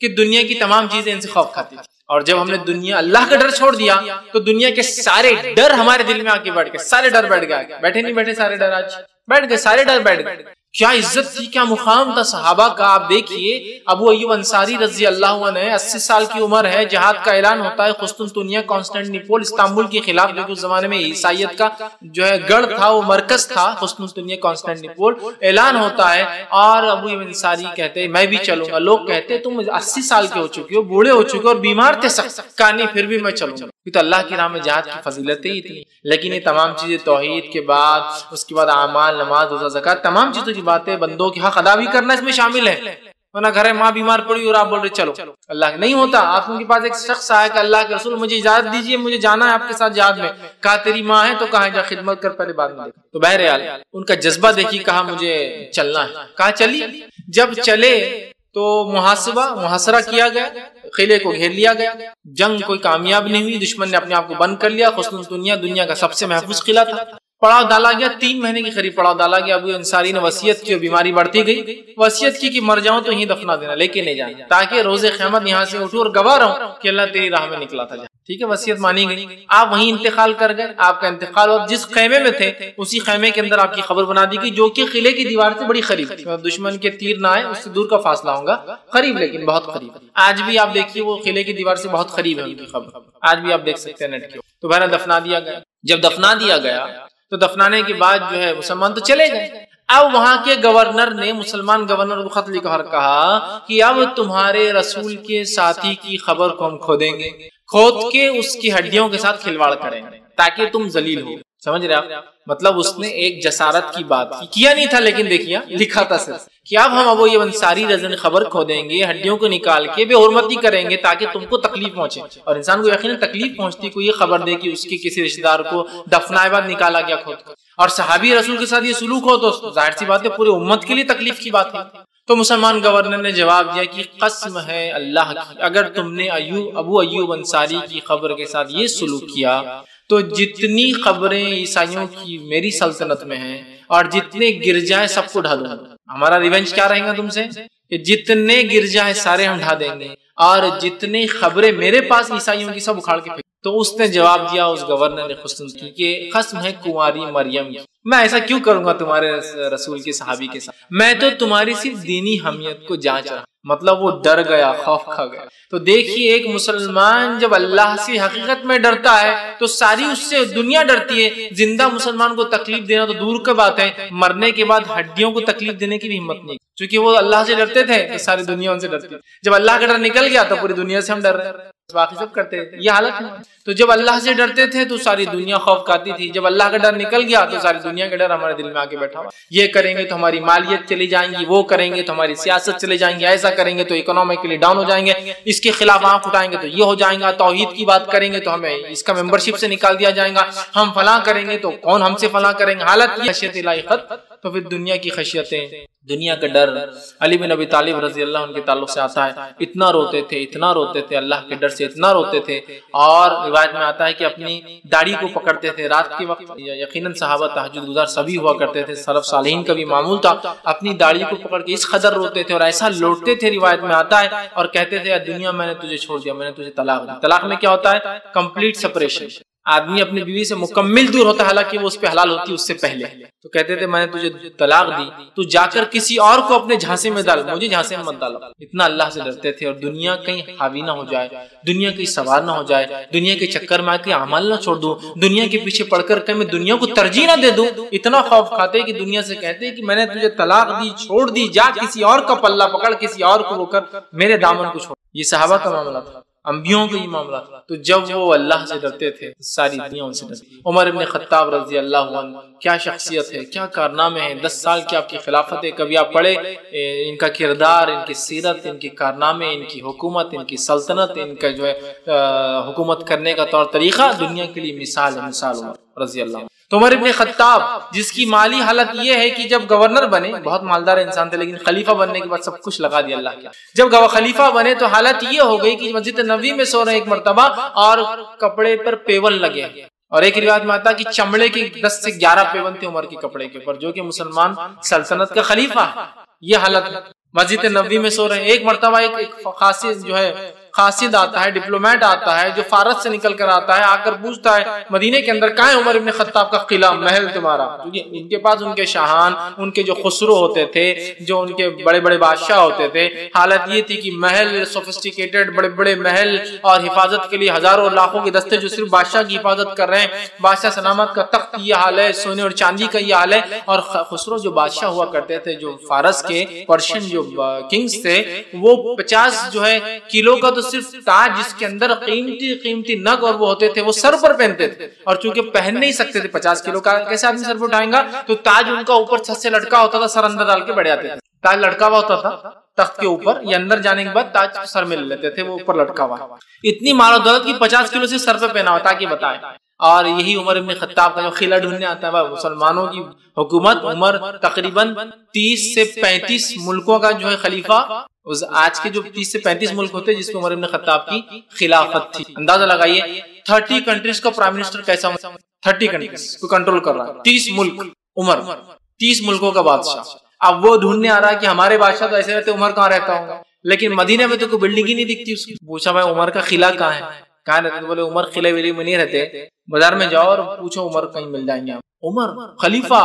کہ دنیا کی تمام چیزیں ان سے خوف کھاتی تھی۔ اور جب ہم نے دنیا اللہ کا ڈر چھوڑ دیا تو دنیا کے سارے ڈر ہمارے دل میں آ کے بیٹھ گئے، سارے ڈر بیٹھ گئے، بیٹھے نہیں بیٹھے سارے ڈر آج بیٹھ گئے، سارے ڈر بیٹھ گئے۔ کیا عزت تھی، کیا مقام تھا صحابہ کا۔ آپ دیکھیے ابو ایوب انصاری رضی اللہ عنہ، 80 سال کی عمر ہے، جہاد کا اعلان ہوتا ہے، قسطنطنیہ کانسٹینٹینوپل استنبول کے خلاف، جو کہ اس زمانے میں عیسائیت کا جو ہے گڑھ تھا، وہ مرکز تھا قسطنطنیہ کانسٹینٹینوپل، اعلان ہوتا ہے اور ابو ایوب انصاری کہتے ہیں میں بھی چلوں گا۔ لوگ کہتے ہیں تم 80 سال کے ہو چکے ہو، بوڑھے ہو چکے ہو اور بیمار تھے سخت، کہا نہیں پھر بھی میں چلوں گا، تو اللہ کی راہ میں جہاد کی فضیلتیں ہی تھی۔ لیکن یہ تمام چیزیں توحید کے بعد، اس کے بعد اعمال، نماز، روزہ، زکوٰۃ، تمام چیزوں کی باتیں، بندوں کے حق ادا بھی کرنا اس میں شامل ہے۔ ورنہ گھر ہے ماں بیمار پڑی اور آپ بول رہے چلو، اللہ نہیں ہوتا۔ آپ کے پاس ایک شخص آیا کہ اللہ کے رسول مجھے اجازت دیجیے، مجھے جانا ہے آپ کے ساتھ جہاد میں۔ کہا تیری ماں ہے تو کہا جا خدمت کر، پہلے بعد میں دیکھ۔ تو بہرحال ان کا جذبہ دیکھی، کہا مجھے چلنا ہے، کہا چلیے۔ جب چلے تو محاصرہ کیا گیا، قلعے کو گھیر لیا گیا، جنگ کوئی کامیاب نہیں ہوئی، دشمن نے اپنے آپ کو بند کر لیا۔ قسطنطنیہ دنیا کا سب سے محفوظ قلعہ تھا۔ پڑاؤ ڈالا گیا، 3 مہینے کی قریب پڑاؤ ڈالا گیا۔ ابو انصاری نے وصیت کی، بیماری بڑھتی گئی، وصیت کی کہ مر جاؤں تو یہیں دفنا دینا، لے کے نہیں جانا، تاکہ روز قیامت یہاں سے اٹھوں اور گواہ رہوں کہ اللہ تیری راہ میں نکلا تھا۔ ٹھیک ہے، وصیت مانی گئی، آپ وہیں انتقال کر گئے۔ آپ کا انتقال اور جس خیمے میں تھے اسی خیمے کے اندر آپ کی قبر بنا دی گئی، جو کہ قلعے کی دیوار سے بڑی قریب تھی، دشمن کے تیر نہ آئے اس سے دور کا فاصلہ ہوگا، قریب لیکن بہت قریب۔ آج بھی آپ دیکھیے وہ قلعے کی دیوار سے بہت قریب ہے ان کی قبر، آج بھی آپ دیکھ سکتے ہیں نیٹ کے۔ تو بہرحال دفنا دیا گیا۔ جب دفنا دیا گیا تو دفنانے کے بعد جو ہے مسلمان تو چلے گئے۔ اب وہاں کے گورنر نے، مسلمان گورنر کو خط لکھ کر کہا کہ اب تمہارے رسول کے ساتھی کی خبر کو ہم کھودیں گے، کھود کے اس کی ہڈیوں کے ساتھ کھلواڑ کریں گے تاکہ تم ذلیل ہو۔ سمجھ رہے آپ؟ مطلب اس نے ایک جسارت کی بات کی، کیا نہیں تھا لیکن دیکھیے لکھا تھا صرف کہ اب ہم ابو ایوب انصاری رضی اللہ خبر کھو دیں گے، ہڈیوں کو نکال کے بے حرمتی کریں گے تاکہ تم کو تکلیف پہنچے۔ اور انسان کو یقیناً تکلیف پہنچتی کو یہ خبر دے کہ اس کے کسی رشتہ دار کو دفنائے بعد نکالا گیا کھود کر، اور صحابی رسول کے ساتھ یہ سلوک ہو تو ظاہر سی بات ہے پورے امت کے لیے تکلیف کی بات ہے۔ تو مسلمان گورنر نے جواب دیا کہ قسم ہے اللہ کی، اگر تم نے ابو ایوب انصاری کی خبر کے ساتھ یہ سلوک کیا تو جتنی خبریں عیسائیوں کی میری سلطنت میں ہیں اور جتنے گرجائیں سب کو ڈھا دوں گا۔ ہمارا ریونج کیا رہے گا تم سے کہ جتنے گرجائیں سارے ہم ڈھا دیں گے اور جتنی خبریں میرے پاس عیسائیوں کی سب اکھاڑ کے پھینک۔ تو اس نے جواب دیا، اس گورنر نے قسطنطنیہ کی کہ قسم ہے کنواری مریم کی، میں ایسا کیوں کروں گا تمہارے رسول کے صحابی کے ساتھ، میں تو تمہاری صرف دینی حمیت کو جانچ رہا۔ مطلب وہ ڈر گیا، خوف کھا گیا۔ تو دیکھیے ایک مسلمان جب اللہ سے حقیقت میں ڈرتا ہے تو ساری اس سے دنیا ڈرتی ہے۔ زندہ مسلمان کو تکلیف دینا تو دور کی بات ہے، مرنے کے بعد ہڈیوں کو تکلیف دینے کی بھی ہمت نہیں، چونکہ وہ اللہ سے ڈرتے تھے تو ساری دنیا ان سے ڈرتی ہے۔ جب اللہ کا ڈر نکل گیا تو پوری دنیا سے ہم ڈر رہے ہیں، باقی سب کرتے تھے، یہ حالت ہے۔ تو جب اللہ سے ڈرتے تھے تو ساری دنیا خوف کھاتی تھی، جب اللہ کا ڈر نکل گیا تو ساری دنیا کا ڈر ہمارے دل میں آ کے بیٹھا ہوا، یہ کریں گے تو ہماری مالیت چلی جائیں گی، وہ کریں گے تو ہماری سیاست چلے جائیں گے، ایسا کریں گے تو اکنامکلی ڈاؤن ہو جائیں گے، اس کے خلاف آنکھ اٹھائیں گے تو یہ ہو جائیں گا، توحید کی بات کریں گے تو ہمیں اس کا ممبرشپ سے نکال دیا جائے گا، ہم فلاں کریں گے تو کون ہم سے فلاں کریں گے۔ حالت یہ خشیت الہی خط، تو پھر دنیا کی خشیتیں، دنیا کا ڈر۔ علی بن ابی طالب رضی اللہ عنہ کے تعلق سے آتا ہے اتنا روتے تھے، اتنا روتے تھے، اللہ کے ڈر سے اتنا روتے تھے، اور روایت میں آتا ہے کہ اپنی داڑھی کو پکڑتے تھے رات کے وقت۔ یقیناً صحابہ تہجد گزار سبھی ہوا کرتے تھے، سلف صالحین کا بھی معمول تھا، اپنی داڑھی کو پکڑ کے اس قدر روتے تھے اور ایسا لوٹتے تھے، روایت میں آتا ہے، اور کہتے تھے دنیا میں نے تجھے چھوڑ دیا، میں نے تجھے طلاق دی۔ طلاق میں کیا ہوتا ہے؟ کمپلیٹ سپریشن، آدمی اپنی بیوی سے مکمل دور ہوتا ہے، حالانکہ وہ اس پہ حلال ہوتی ہے اس سے پہلے۔ تو کہتے تھے میں نے تجھے طلاق دی، تو جا کر کسی اور کو اپنے جھانسے میں ڈال، مجھے جھانسے میں مت ڈالو۔ اتنا اللہ سے ڈرتے تھے، اور دنیا کہیں حاوی نہ ہو جائے، دنیا کہیں سوار نہ ہو جائے، دنیا کے چکر میں آ کے اعمال نہ چھوڑ دوں، دنیا کے پیچھے پڑھ کر میں دنیا کو ترجیح نہ دے دوں۔ اتنا خوف کھاتے کہ دنیا سے کہتے کہ میں نے تجھے طلاق دی، چھوڑ دی، جا کسی اور کا پلہ پکڑ، کسی اور کو رو کر میرے دامن کو چھوڑ۔ یہ صحابہ کا معاملہ تھا، انبیاءوں کا یہ معاملہ تھا۔ تو جب وہ اللہ سے ڈرتے تھے ساری دنیا ان سے ڈرتی۔ عمر ابن خطاب رضی اللہ عنہ کیا شخصیت ہے، کیا کارنامے ہیں، 10 سال کی آپ کی خلافت ہے، کبھی آپ پڑھے ان کا کردار، ان کی سیرت، ان کے کارنامے، ان کی حکومت، ان کی سلطنت، ان کا جو ہے حکومت کرنے کا طور طریقہ دنیا کے لیے مثال ہے، مثال عمر رضی اللہ عنہ۔ تو عمر ابن خطاب جس کی مالی حالت یہ ہے کہ جب گورنر بنے، بہت مالدار انسان تھے، لیکن خلیفہ بننے کے بعد سب کچھ لگا دیا اللہ کیا۔ جب خلیفہ بنے تو حالت یہ ہو گئی کہ مسجد نبوی میں سو رہے ایک مرتبہ اور کپڑے پر پیون لگے، اور ایک روایت میں آتا کہ چمڑے کے 10 سے 11 پیون تھے عمر کے کپڑے کے اوپر، جو کہ مسلمان سلطنت کا خلیفہ، یہ حالت۔ مسجد نبوی میں سو رہے ہیں، ایک مرتبہ ایک خاص جو ہے قاصد آتا ہے، ڈپلومیٹ آتا ہے جو فارس سے نکل کر آتا ہے، آ کر پوچھتا ہے مدینے کے اندر کہاں ہے عمر ابن خطاب کا قلعہ محل تمہارا؟ کیونکہ ان کے پاس ان کے شاہان، ان کے جو خسرو ہوتے تھے، جو ان کے بڑے بڑے بادشاہ ہوتے تھے، حالت یہ تھی کہ محل سوفسٹیکیٹڈ بڑے بڑے محل اور حفاظت کے لیے ہزاروں لاکھوں کے دستے جو صرف بادشاہ کی حفاظت کر رہے ہیں، بادشاہ سلامت کا تخت یہ حال ہے، سونے اور چاندی کا یہ حال ہے۔ اور خسرو جو بادشاہ ہوا کرتے تھے، جو فارس کے پرشین جو کنگز تھے، وہ 50 جو ہے کلو کا تو صرف تاج جس کے اندر قیمتی نگ اور وہ ہوتے تھے وہ سر پر پہنتے تھے، اور چونکہ پہن نہیں سکتے تھے 50 کلو کا کیسے آدمی سر پر اٹھائیں گا، تو تاج ان کا اوپر چھت سے لٹکا ہوتا تھا، سر اندر ڈال کے بیٹھ جاتے تھے۔ تاج لٹکا ہوا ہوتا تھا تخت کے اوپر، یا اندر جانے کے بعد تاج سر میں لے لیتے تھے، وہ اوپر لٹکا ہوا۔ اتنی مال و دولت کی 50 کلو سے سر پہ پہنا ہوتا کہ بتائیں۔ اور یہی عمر ابن خطاب کا جو قلعہ ڈھونڈنے آتا ہے مسلمانوں کی حکومت، عمر تقریباً 30 سے 35 ملکوں کا جو ہے خلیفہ، آج کے جو 30 سے 35 ملک ہوتے جس میں عمر ابن خطاب کی خلافت تھی۔ اندازہ لگائیے 30 کنٹریز کا پرائم منسٹر کیسا ہوتا ہے، 30 کنٹریز کو کنٹرول کر رہا ہے، 30 ملک، عمر 30 ملکوں کا بادشاہ۔ اب وہ ڈھونڈنے آ رہا ہے کہ ہمارے بادشاہ تو ایسے رہتے، عمر کہاں رہتا ہوں، لیکن مدینے میں تو کوئی بلڈنگ ہی نہیں دکھتی اس کی۔ پوچھا بھائی عمر کا قلعہ کہاں ہے، کہاں رہتے؟ تو بولے عمر قلعے ویلے میں نہیں رہتے، بازار میں جاؤ اور پوچھو عمر کہیں مل جائیں گے۔ عمر خلیفہ،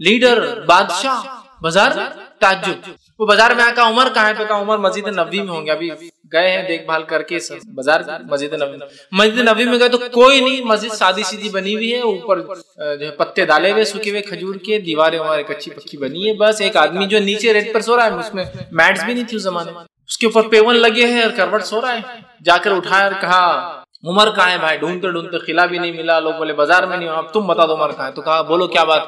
لیڈر، بادشاہ، بازار میں تعجب۔ وہ بازار میں آ کہا عمر کہاں ہے، تو کہا عمر مسجد نبوی میں ہوں گے، ابھی گئے ہیں دیکھ بھال کر کے بازار مسجد نبوی میں گئے تو کوئی نہیں، مسجد سادی سیدھی بنی ہوئی ہے، اوپر جو ہے پتے ڈالے ہوئے سوکھے ہوئے کھجور کے، دیواریں ہمارے کچی پکی بنی ہے، بس ایک آدمی جو نیچے ریت پر سو رہا ہے، اس میں میٹس بھی نہیں تھی اس زمانے میں، اس کے اوپر پیون لگے ہیں اور کروٹ سو رہا ہے۔ جا کر اٹھایا اور کہا عمر کہاں ہے بھائی؟ ڈھونڈتے ڈھونڈتے قلعہ بھی نہیں ملا، لوگ بولے بازار میں نہیں، اب تم بتا دو عمر کہاں ہے۔ تو کہا بولو کیا بات،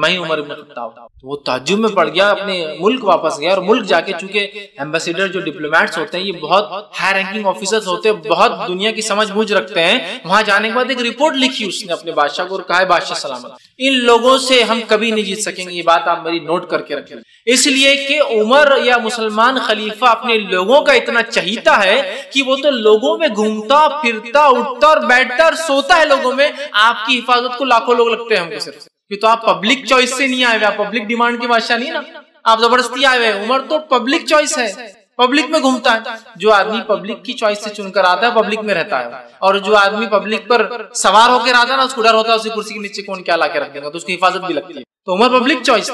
میں عمر ابن خطاب۔ تو وہ تعجب میں پڑ گیا، اپنے ملک واپس گیا، اور ملک جا کے چونکہ ایمبیسیڈر جو ڈپلومیٹس ہوتے ہیں یہ بہت ہائی رینکنگ آفیسرز ہوتے ہیں، بہت دنیا کی سمجھ بوجھ رکھتے ہیں، وہاں جانے کے بعد ایک رپورٹ لکھی اس نے اپنے بادشاہ کو اور کہا ہے بادشاہ سلامت، ان لوگوں سے ہم کبھی نہیں جیت سکیں گے، یہ بات آپ میری نوٹ کر کے رکھیں، اس لیے کہ عمر یا مسلمان خلیفہ اپنے لوگوں کا اتنا چہیتا ہے کہ وہ تو لوگوں میں گھومتا پھرتا اٹھتا اور بیٹھتا اور سوتا ہے لوگوں میں، آپ کی حفاظت کو لاکھوں لوگ لگتے ہیں ہم کو صرف، کہ تو آپ پبلک چوائس سے نہیں آئے ہوئے، آپ پبلک ڈیمانڈ کے بادشاہ نہیں نا، آپ زبردستی آئے ہوئے۔ عمر تو پبلک چوائس ہے، پبلک میں گھومتا ہے، جو آدمی پبلک کی چوائس سے چن کر آتا ہے پبلک میں رہتا ہے، اور جو آدمی پبلک پر سوار ہو کے آتا ہے نا اس کو ڈر ہوتا ہے اسی کرسی کے نیچے کون کیا لا کے رکھ دے گا، تو اس کی حفاظت بھی لگتی ہے۔ تو عمر پبلک چوائس،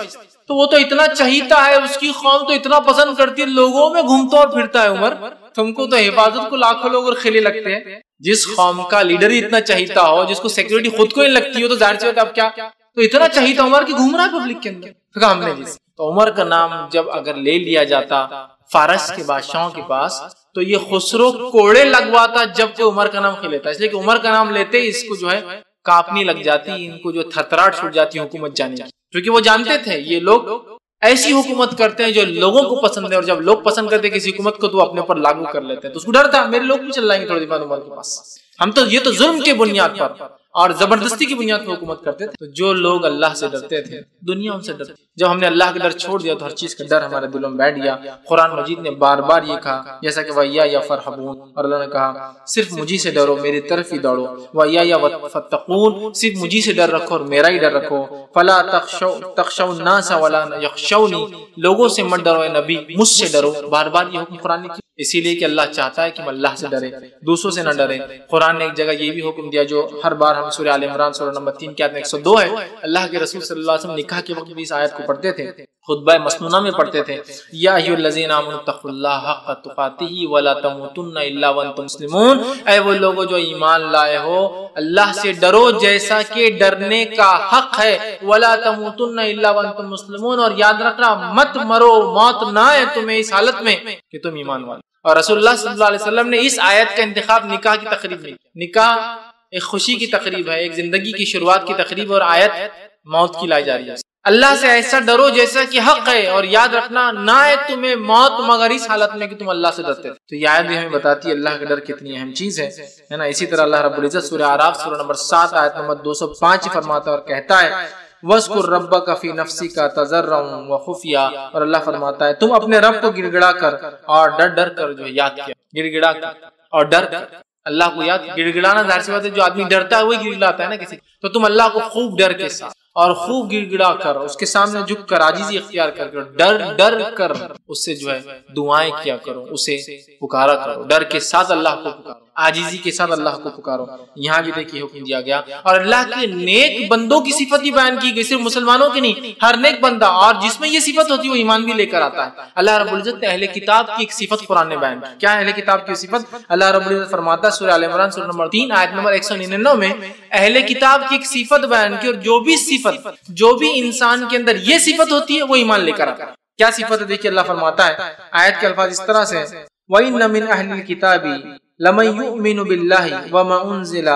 تو وہ تو اتنا چہیتا ہے، اس کی قوم تو اتنا پسند کرتی ہے، لوگوں میں گھومتا اور پھرتا ہے عمر، تم کو تو حفاظت کو لاکھوں لوگ اور خلے لگتے ہیں۔ جس قوم کا لیڈر ہی اتنا چہیتا ہو، جس کو سیکورٹی خود کو ہی لگتی ہو، تو ظاہر سی بات اب کیا، تو اتنا چہیتا عمر کی گھوم رہا ہے پبلک کے اندر، تو ہم نے جس تو عمر کا نام جب اگر لے لیا جاتا فارس کے بادشاہوں کے پاس تو یہ خسرو کوڑے لگواتا جب کہ عمر کا نام لیتا، اس لیے کہ عمر کا نام لیتے اس کو جو ہے کاپنی لگ جاتی، ان کو جو تھتراہٹ چھوٹ جاتی حکومت جانے کی، کیونکہ وہ جانتے تھے یہ لوگ ایسی حکومت کرتے ہیں جو لوگوں کو پسند ہے، اور جب لوگ پسند کرتے ہیں کسی حکومت کو تو اپنے اوپر لاگو کر لیتے ہیں، تو اس کو ڈر تھا میرے لوگ بھی چل جائیں گے تھوڑی دیر بعد عمر کے پاس، ہم تو یہ تو ظلم کے بنیاد پر اور زبردستی کی بنیاد پر حکومت کرتے تھے۔ تو جو لوگ اللہ سے ڈرتے تھے دنیا ان سے ڈرتی، جب ہم نے اللہ کا ڈر چھوڑ دیا تو ہر چیز کا ڈر ہمارے دلوں میں بیٹھ گیا۔ قرآن مجید نے بار بار یہ کہا، جیسا کہ وَإِيَّايَ فَارْهَبُونَ، اور اللہ نے کہا صرف مجھے سے ڈرو، میری طرف ہی دوڑو، وَإِيَّايَ فَاتَّقُونَ، صرف مجھے سے ڈر رکھو اور میرا ہی ڈر رکھو، فَلَا تَخْشَوْا النَّاسَ وَلَا يَخْشَوْنِي، لوگوں سے مت ڈرو اے نبی، مجھ سے ڈرو۔ بار بار یہ حکم قرآن نے کیا، اسی لیے کہ اللہ چاہتا ہے کہ ہم اللہ سے ڈرے، دوسروں سے نہ ڈرے۔ قرآن نے ایک جگہ یہ بھی حکم دیا جو ہر بار ہم سورہ آل عمران سورہ نمبر 3 کی آیت 102 ہے، اللہ کے رسول صلی اللہ علیہ وسلم نکاح کے وقت بھی اس آیت کو پڑھتے تھے، خطبہ مسنونہ میں پڑھتے تھے، یا ایھا الذین آمنوا اتقوا اللہ حق تقاتہ ولا تموتن الا وانتم مسلمون، اے وہ لوگو جو ایمان لائے ہو اللہ سے ڈرو جیسا کہ ڈرنے کا حق ہے، ولا تموتن الا وانتم مسلمون، اور یاد رکھنا مت مرو، موت نہ آئے تمہیں اس حالت میں کہ تم ایمان والے۔ اور رسول اللہ صلی اللہ علیہ وسلم نے اس آیت کا انتخاب نکاح کی تقریب میں، نکاح ایک خوشی کی تقریب ہے، ایک زندگی کی شروعات کی تقریب، اور آیت موت کی لائی جا رہی ہے۔ اللہ سے ایسا ڈرو جیسا کہ حق ہے، اور یاد رکھنا نہ آئے تمہیں موت مگر اس حالت میں کہ تم اللہ سے ڈرتے۔ تو یہ آیت بھی ہمیں بتاتی ہے اللہ کا ڈر کتنی اہم چیز ہے نا۔ اسی طرح اللہ رب العزت سورہ اعراف سورہ نمبر 7 آیت نمبر 205 فرماتا ہے اور کہتا ہے وَاذْكُرْ رَبَّكَ فِي نَفْسِكَ تَضَرُّعًا وَخُفْيًا، اور اللہ فرماتا ہے تم اپنے رب کو گڑ گڑا کر اور ڈر ڈر کر جو یاد کیا، گڑ گڑا کر اور ڈر کر اللہ کو یاد، گڑ گڑانا ظاہر سی بات ہے جو آدمی ڈرتا ہے وہی گڑ گڑاتا ہے نا کسی، تو تم اللہ کو خوب ڈر کے ساتھ اور خوب گر گڑا کر اس کے سامنے جھک کر عاجزی اختیار کر ڈر ڈر کر اس سے جو ہے دعائیں کیا کرو، اسے پکارا کرو، ڈر کے ساتھ اللہ کو پکارو، عاجزی کے ساتھ اللہ کو پکارو۔ یہاں بھی دیکھیے حکم دیا گیا، اور اللہ کے نیک بندوں کی صفت ہی بیان کی گئی، صرف مسلمانوں کی نہیں، ہر نیک بندہ، اور جس میں یہ صفت ہوتی ہے وہ ایمان بھی لے کر آتا ہے۔ اللہ رب العزت نے اہل کتاب کی ایک صفت قرآن نے بیان کی۔ کیا ہے اہل کتاب کی صفت؟ اللہ رب العزت فرماتا ہے سورہ آل عمران سورہ نمبر 3 آیت نمبر 199 میں اہل کتاب کی ایک صفت بیان کی، اور جو بھی انسان کے اندر یہ صفت ہوتی ہے وہ ایمان لے کر آتا ہے۔ کیا صفت ہے؟ دیکھیے اللہ فرماتا ہے، آیت کے الفاظ اس طرح سے، وَإِنَّ مِنْ أَهْلِ الْكِتَابِ لَمَن يُؤْمِنُ بِاللَّهِ وَمَا أُنزِلَ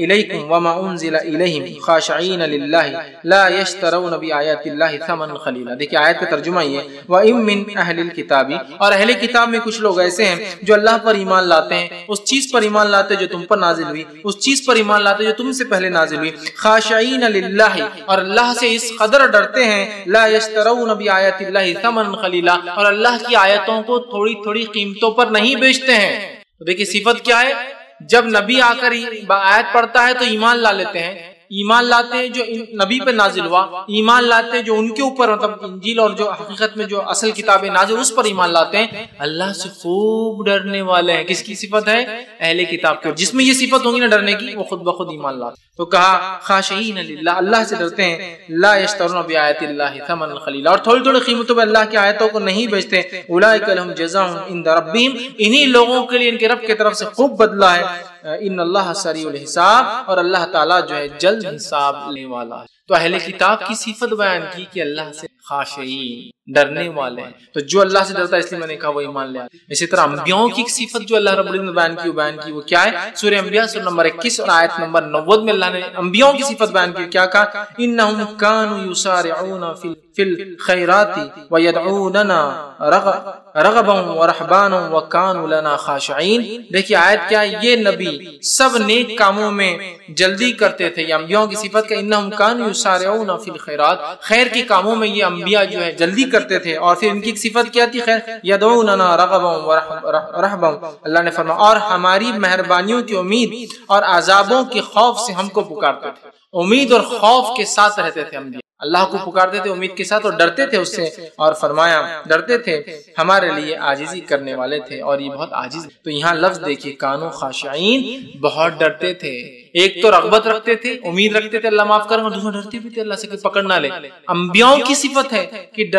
إِلَيْكُمْ وَمَا أُنزِلَ إِلَيْهِمْ خَاشِعِينَ لِلَّهِ لَا يَشْتَرُونَ بِآيَاتِ اللَّهِ ثَمَنًا قَلِيلًا۔ دیکھیں آیت کا ترجمہ یہ ہے، وَإِن مِّنْ أَهْلِ الْكِتَابِ، اور اہل کتاب میں کچھ لوگ ایسے ہیں جو اللہ پر ایمان لاتے ہیں، اس چیز پر ایمان لاتے جو تم پر نازل ہوئی، اس چیز پر ایمان لاتے جو تم سے پہلے نازل ہوئی، خاشعین للہ، اور اللہ سے اس قدر ڈرتے ہیں، لا یشترون بآیات اللہ ثمنا قلیلا، اور اللہ کی آیتوں کو تھوڑی تھوڑی قیمتوں پر نہیں بیچتے ہیں۔ تو دیکھیں صفت کیا ہے، جب نبی آ کر آیت پڑھتا ہے تو ایمان لا لیتے ہیں، ایمان لاتے ہیں جو نبی پہ نازل ہوا، ایمان لاتے ہیں جو ان کے اوپر مطلب انجیل اور جو حقیقت میں جو اصل کتابیں نازل اس پر ایمان لاتے ہیں، اللہ سے خوب ڈرنے والے ہیں۔ کس کی صفت ہے؟ اہل کتاب کے، جس میں یہ صفت ہوگی نا ڈرنے کی، وہ خود بخود ایمان لاتے۔ تو کہا خاشعین للہ، اللہ سے ڈرتے ہیں، لا یشترون بآیات اللہ ثمنا قلیلا، اور تھوڑی تھوڑی قیمتوں پہ اللہ کی آیتوں کو نہیں بیچتے۔ اولئک لہم جزاء عند ربہم، انہی لوگوں کے لیے ان کے رب کی طرف سے خوب بدلہ ہے، ان اللہ سریع الحساب، اور اللہ تعالیٰ جو ہے جلد حساب لینے والا ہے۔ تو اہل کتاب کی صفت بیان کی کہ اللہ سے خاشعین، ڈرنے والے ہیں۔ تو جو اللہ سے ڈرتا ہے، اس لیے میں نے کہا وہ ایمان لے آتا ہے۔ اسی طرح انبیاءوں کی ایک صفت جو اللہ رب العزت نے بیان کی وہ کیا ہے؟ سورہ انبیاء سورہ نمبر 21 اور آیت نمبر 90 میں اللہ نے انبیاءوں کی صفت بیان کی۔ کیا کہا؟ انہم کانوا یسارعون فی الخیرات ویدعوننا رغبا ورہبانا وکانوا لنا خاشعین۔ دیکھیے آیت کیا ہے، یہ نبی سب نیک کاموں میں جلدی کرتے تھے، یہ انبیاءوں کی صفت کہ انہم کانوا یسارعون فی الخیرات، خیر کے کاموں میں یہ انبیاء جو ہے جلدی کرتے تھے۔ اور پھر ان کی ایک صفت کیا تھی؟ خیر، یدعوننا رغبا ورہبا، اللہ نے فرمایا اور ہماری مہربانیوں کی امید اور عذابوں کے خوف سے ہم کو پکارتے تھے۔ امید اور خوف کے ساتھ رہتے تھے انبیاء، اللہ کو پکارتے تھے امید کے ساتھ، اور ڈرتے تھے اس سے، اور فرمایا ڈرتے تھے ہمارے لیے عاجزی کرنے والے تھے، اور یہ بہت عاجز۔ تو یہاں لفظ دیکھیے، کانوا خاشعین، بہت ڈرتے تھے۔ ایک تو رغبت رکھتے تھے، امید رکھتے تھے اللہ معاف کرے گا، دوسرا ڈرتے بھی تھے اللہ سے کہ پکڑ نہ لے۔ انبیاءوں کی صفت ہے کہ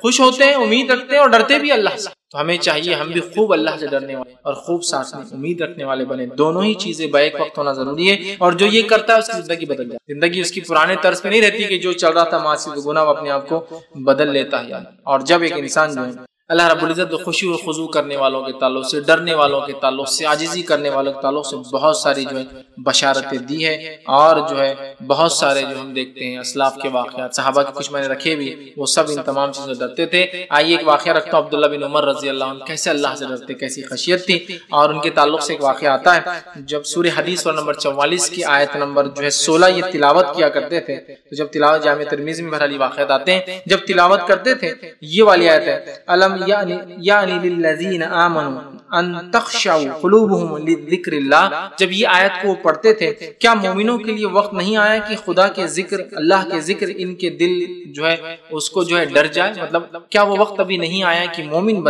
خوش ہوتے ہیں، امید رکھتے ہیں، اور ڈرتے بھی اللہ سے۔ تو ہمیں چاہیے ہم بھی خوب اللہ سے ڈرنے والے اور خوب ساتھ میں امید رکھنے والے بنے۔ دونوں ہی چیزیں بیک وقت ہونا ضروری ہے، اور جو یہ کرتا ہے اس کی زندگی بدل جاتی ہے۔ زندگی اس کی پرانے طرز پہ نہیں رہتی کہ جو چل رہا تھا معاصی گناہ وہ اپنے آپ کو بدل لیتا ہے۔ اور جب ایک انسان جو ہے اللہ رب العزت خوشی و خضوع کرنے والوں کے تعلق سے، ڈرنے والوں کے تعلق سے، عاجزی کرنے والوں کے تعلق سے بہت ساری جو ہے بشارتیں دی ہے، اور جو ہے بہت سارے جو ہم دیکھتے ہیں اسلاف کے واقعات، صحابہ کے کچھ میں نے رکھے بھی، وہ سب ان تمام چیزوں سے ڈرتے تھے۔ آئیے ایک واقعہ رکھتا ہوں، عبداللہ بن عمر رضی اللہ عنہ کیسے اللہ سے ڈرتے، کیسی خشیت تھی، اور ان کے تعلق سے ایک واقعہ آتا ہے۔ جب سورہ حدیث اور نمبر 44 کی آیت نمبر جو ہے 16 یہ تلاوت کیا کرتے تھے، تو جب تلاوت جامع ترمذی میں بہرحال واقعات آتے ہیں، جب تلاوت کرتے تھے یہ والی آیت ہے، الم یعنی للذین آمنوا ان تخشع قلوبہم لذکر اللہ، جب یہ آیت کو پڑھتے تھے، کیا مومنوں کے لیے وقت نہیں آیا کہ خدا کے ذکر، اللہ کے ذکر ان کے دل جو ہے اس کو جو ہے ڈر جائے؟ مطلب کیا وہ وقت ابھی نہیں آیا کہ مومن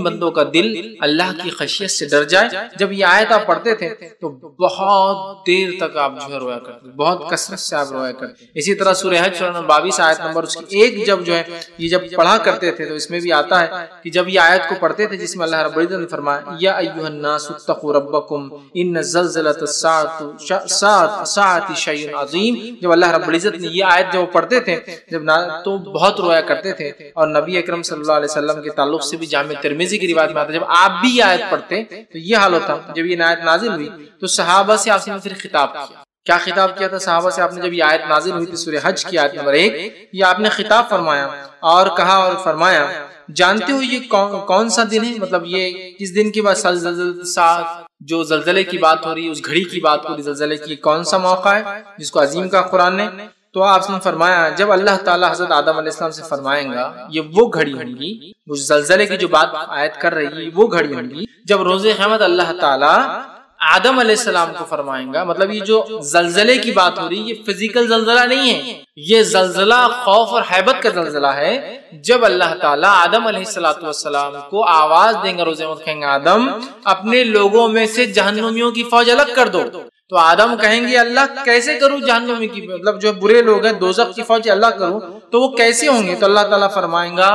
بندوں کا دل اللہ کی خشیت سے ڈر جائے؟ جب یہ آیت آپ پڑھتے تھے تو بہت دیر تک آپ جو ہے رویا کرتے، بہت کثرت سے آپ رویا کرتے۔ اسی طرح سورہ حج سورہ 22 آیت نمبر اس کی 1 جب جو ہے یہ جب پڑھا کرتے تھے تو اس میں بھی آتا ہے کہ جب یہ آیت کو پڑھتے تھے جس میں اللہ رب العزت نے فرمایا یا ایھا الناس اتقوا ربکم ان زلزلۃ الساعۃ شیء عظیم، جب اللہ رب العزت نے یہ آیت جب پڑھتے تھے جب تو بہت رویا کرتے تھے۔ اور نبی اکرم صلی اللہ علیہ وسلم کے تعلق سے بھی جامع ترمذی کی روایت میں آتا ہے جب آپ بھی یہ آیت پڑھتے تو یہ حال ہوتا۔ جب یہ آیت نازل ہوئی تو صحابہ سے آپ نے پھر خطاب کیا خطاب کیا تھا صحابہ سے؟ آپ نے جب یہ آیت نازل ہوئی تھی سورہ حج کی آیت نمبر 1، یہ آپ نے خطاب فرمایا اور کہا اور فرمایا جانتے ہو یہ کون سا دن ہے؟ مطلب یہ کس دن کی بات، جو زلزلے کی بات ہو رہی ہے، اس گھڑی کی بات ہو رہی ہے، زلزلے کی کون سا موقع ہے جس کو عظیم کہا قرآن نے؟ تو آپ نے فرمایا جب اللہ تعالیٰ حضرت آدم علیہ السلام سے فرمائیں گا یہ وہ گھڑی ہوں گی، وہ زلزلے کی جو بات آیت کر رہی ہے وہ گھڑی ہوں گی جب روز قیامت اللہ تعالیٰ آدم علیہ السلام کو فرمائیں گا. مطلب یہ جو زلزلے کی بات ہو رہی ہے یہ فزیکل زلزلہ نہیں ہے، یہ زلزلہ خوف اور ہیبت کا زلزلہ ہے. جب اللہ تعالیٰ آدم علیہ السلام کو آواز دیں گے روز قیامت، کہیں گے آدم اپنے لوگوں میں سے جہنمیوں کی فوج الگ کر دو. تو آدم کہیں گے اللہ کیسے کروں جہنمی کی، مطلب جو برے لوگ ہیں دوزخ کی فوج الگ کروں تو وہ کیسے ہوں گے؟ تو اللہ تعالیٰ فرمائیں گا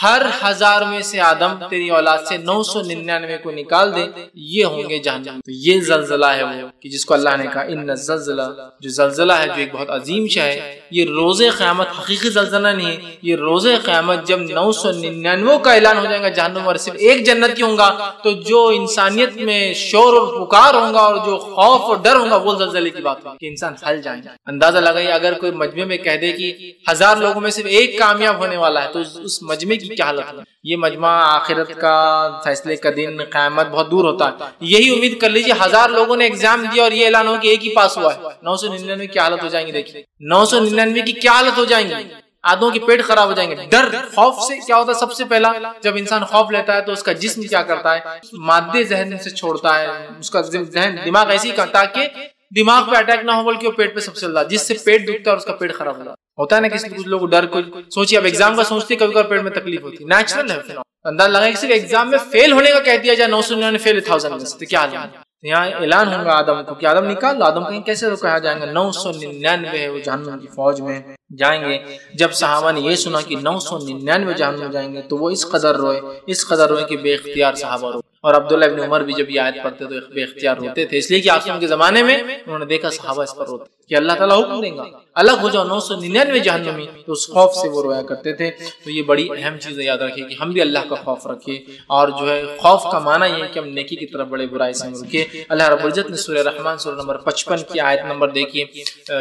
ہر 1000 میں سے آدم تیری اولاد سے 999 کو نکال دے، یہ ہوں گے جہنم. تو یہ زلزلہ ہے وہ کہ جس کو اللہ نے کہا ان الزلزلہ، جو زلزلہ ہے جو ایک بہت عظیم شے ہے. یہ روز قیامت حقیقی زلزلہ نہیں ہے، یہ روز قیامت جب 999 کا اعلان ہو جائے گا جہنم اور صرف ایک جنتی ہوں گا، تو جو انسانیت میں شور اور پکار ہوگا اور جو خوف اور ڈر ہوگا وہ زلزلے کی بات ہوگی کہ انسان ہل جائیں گے. اندازہ لگائیے اگر کوئی مجمع میں کہہ دے کہ 1000 لوگوں میں صرف ایک کامیاب ہونے والا ہے تو اس مجمع کی کیا حالت ہے. یہ مجمع آخرت کا فیصلے کا دن قیامت بہت دور ہوتا ہے. یہی امید کر لیجیے 1000 لوگوں نے ایگزام دیا اور یہ اعلان ہو کہ ایک ہی پاس ہوا ہے، 999 کی حالت ہو جائیں گی. دیکھیے 999 کی کیا حالت ہو جائیں گی، آدھوں کے پیٹ خراب ہو جائیں گے. ڈر خوف سے کیا ہوتا ہے؟ سب سے پہلا جب انسان خوف لیتا ہے تو اس کا جسم کیا کرتا ہے؟ مادے ذہن سے چھوڑتا ہے، اس کا ذہن دماغ ایسی کرتا ہے کہ دماغ پہ اٹیک نہ ہو بلکہ وہ پیٹ پہ سب سے زیادہ، جس سے پیٹ دکھتا ہے اور اس کا پیٹ خراب ہوتا ہے نا. کچھ لوگ ڈر کو سوچیے، اب ایگزام کا سوچتے کبھی کبھی پیٹ میں تکلیف ہوتی ہے، نیچرل ہے. انداز لگائے کہ صرف ایگزام میں فیل ہونے کا کہہ دیا جائے 999 فیل 1000 میں سے، تو کیا حال ہے؟ یہاں اعلان ہوگا آدم کو کہ آدم نکال لو. آدم کہیں کیسے تو کہا جائے گا 999 ہے وہ جہنم کی فوج میں جائیں گے. جب صحابہ نے یہ سنا کہ 999 جہنم میں جائیں گے تو وہ اس قدر روئے کہ بے اختیار صحابہ روئے. اور عبداللہ ابن عمر بھی جب یہ آیت پڑھتے تو بے اختیار روتے تھے، اس لیے کہ آخر کے زمانے میں انہوں نے دیکھا صحابہ اس پر روتے کہ اللہ تعالیٰ حکم دیں گا الگ ہو جاؤ 999 جہنمی، تو اس خوف سے وہ رویا کرتے تھے. تو یہ بڑی اہم چیز یاد رکھیں کہ ہم بھی اللہ کا خوف رکھیں، اور جو ہے خوف کا معنی یہ ہے کہ ہم نیکی کی طرف بڑے برائی سے رکیں. اللہ رب العزت نے سورہ رحمان سورہ نمبر 55 کی آیت نمبر دیکھیے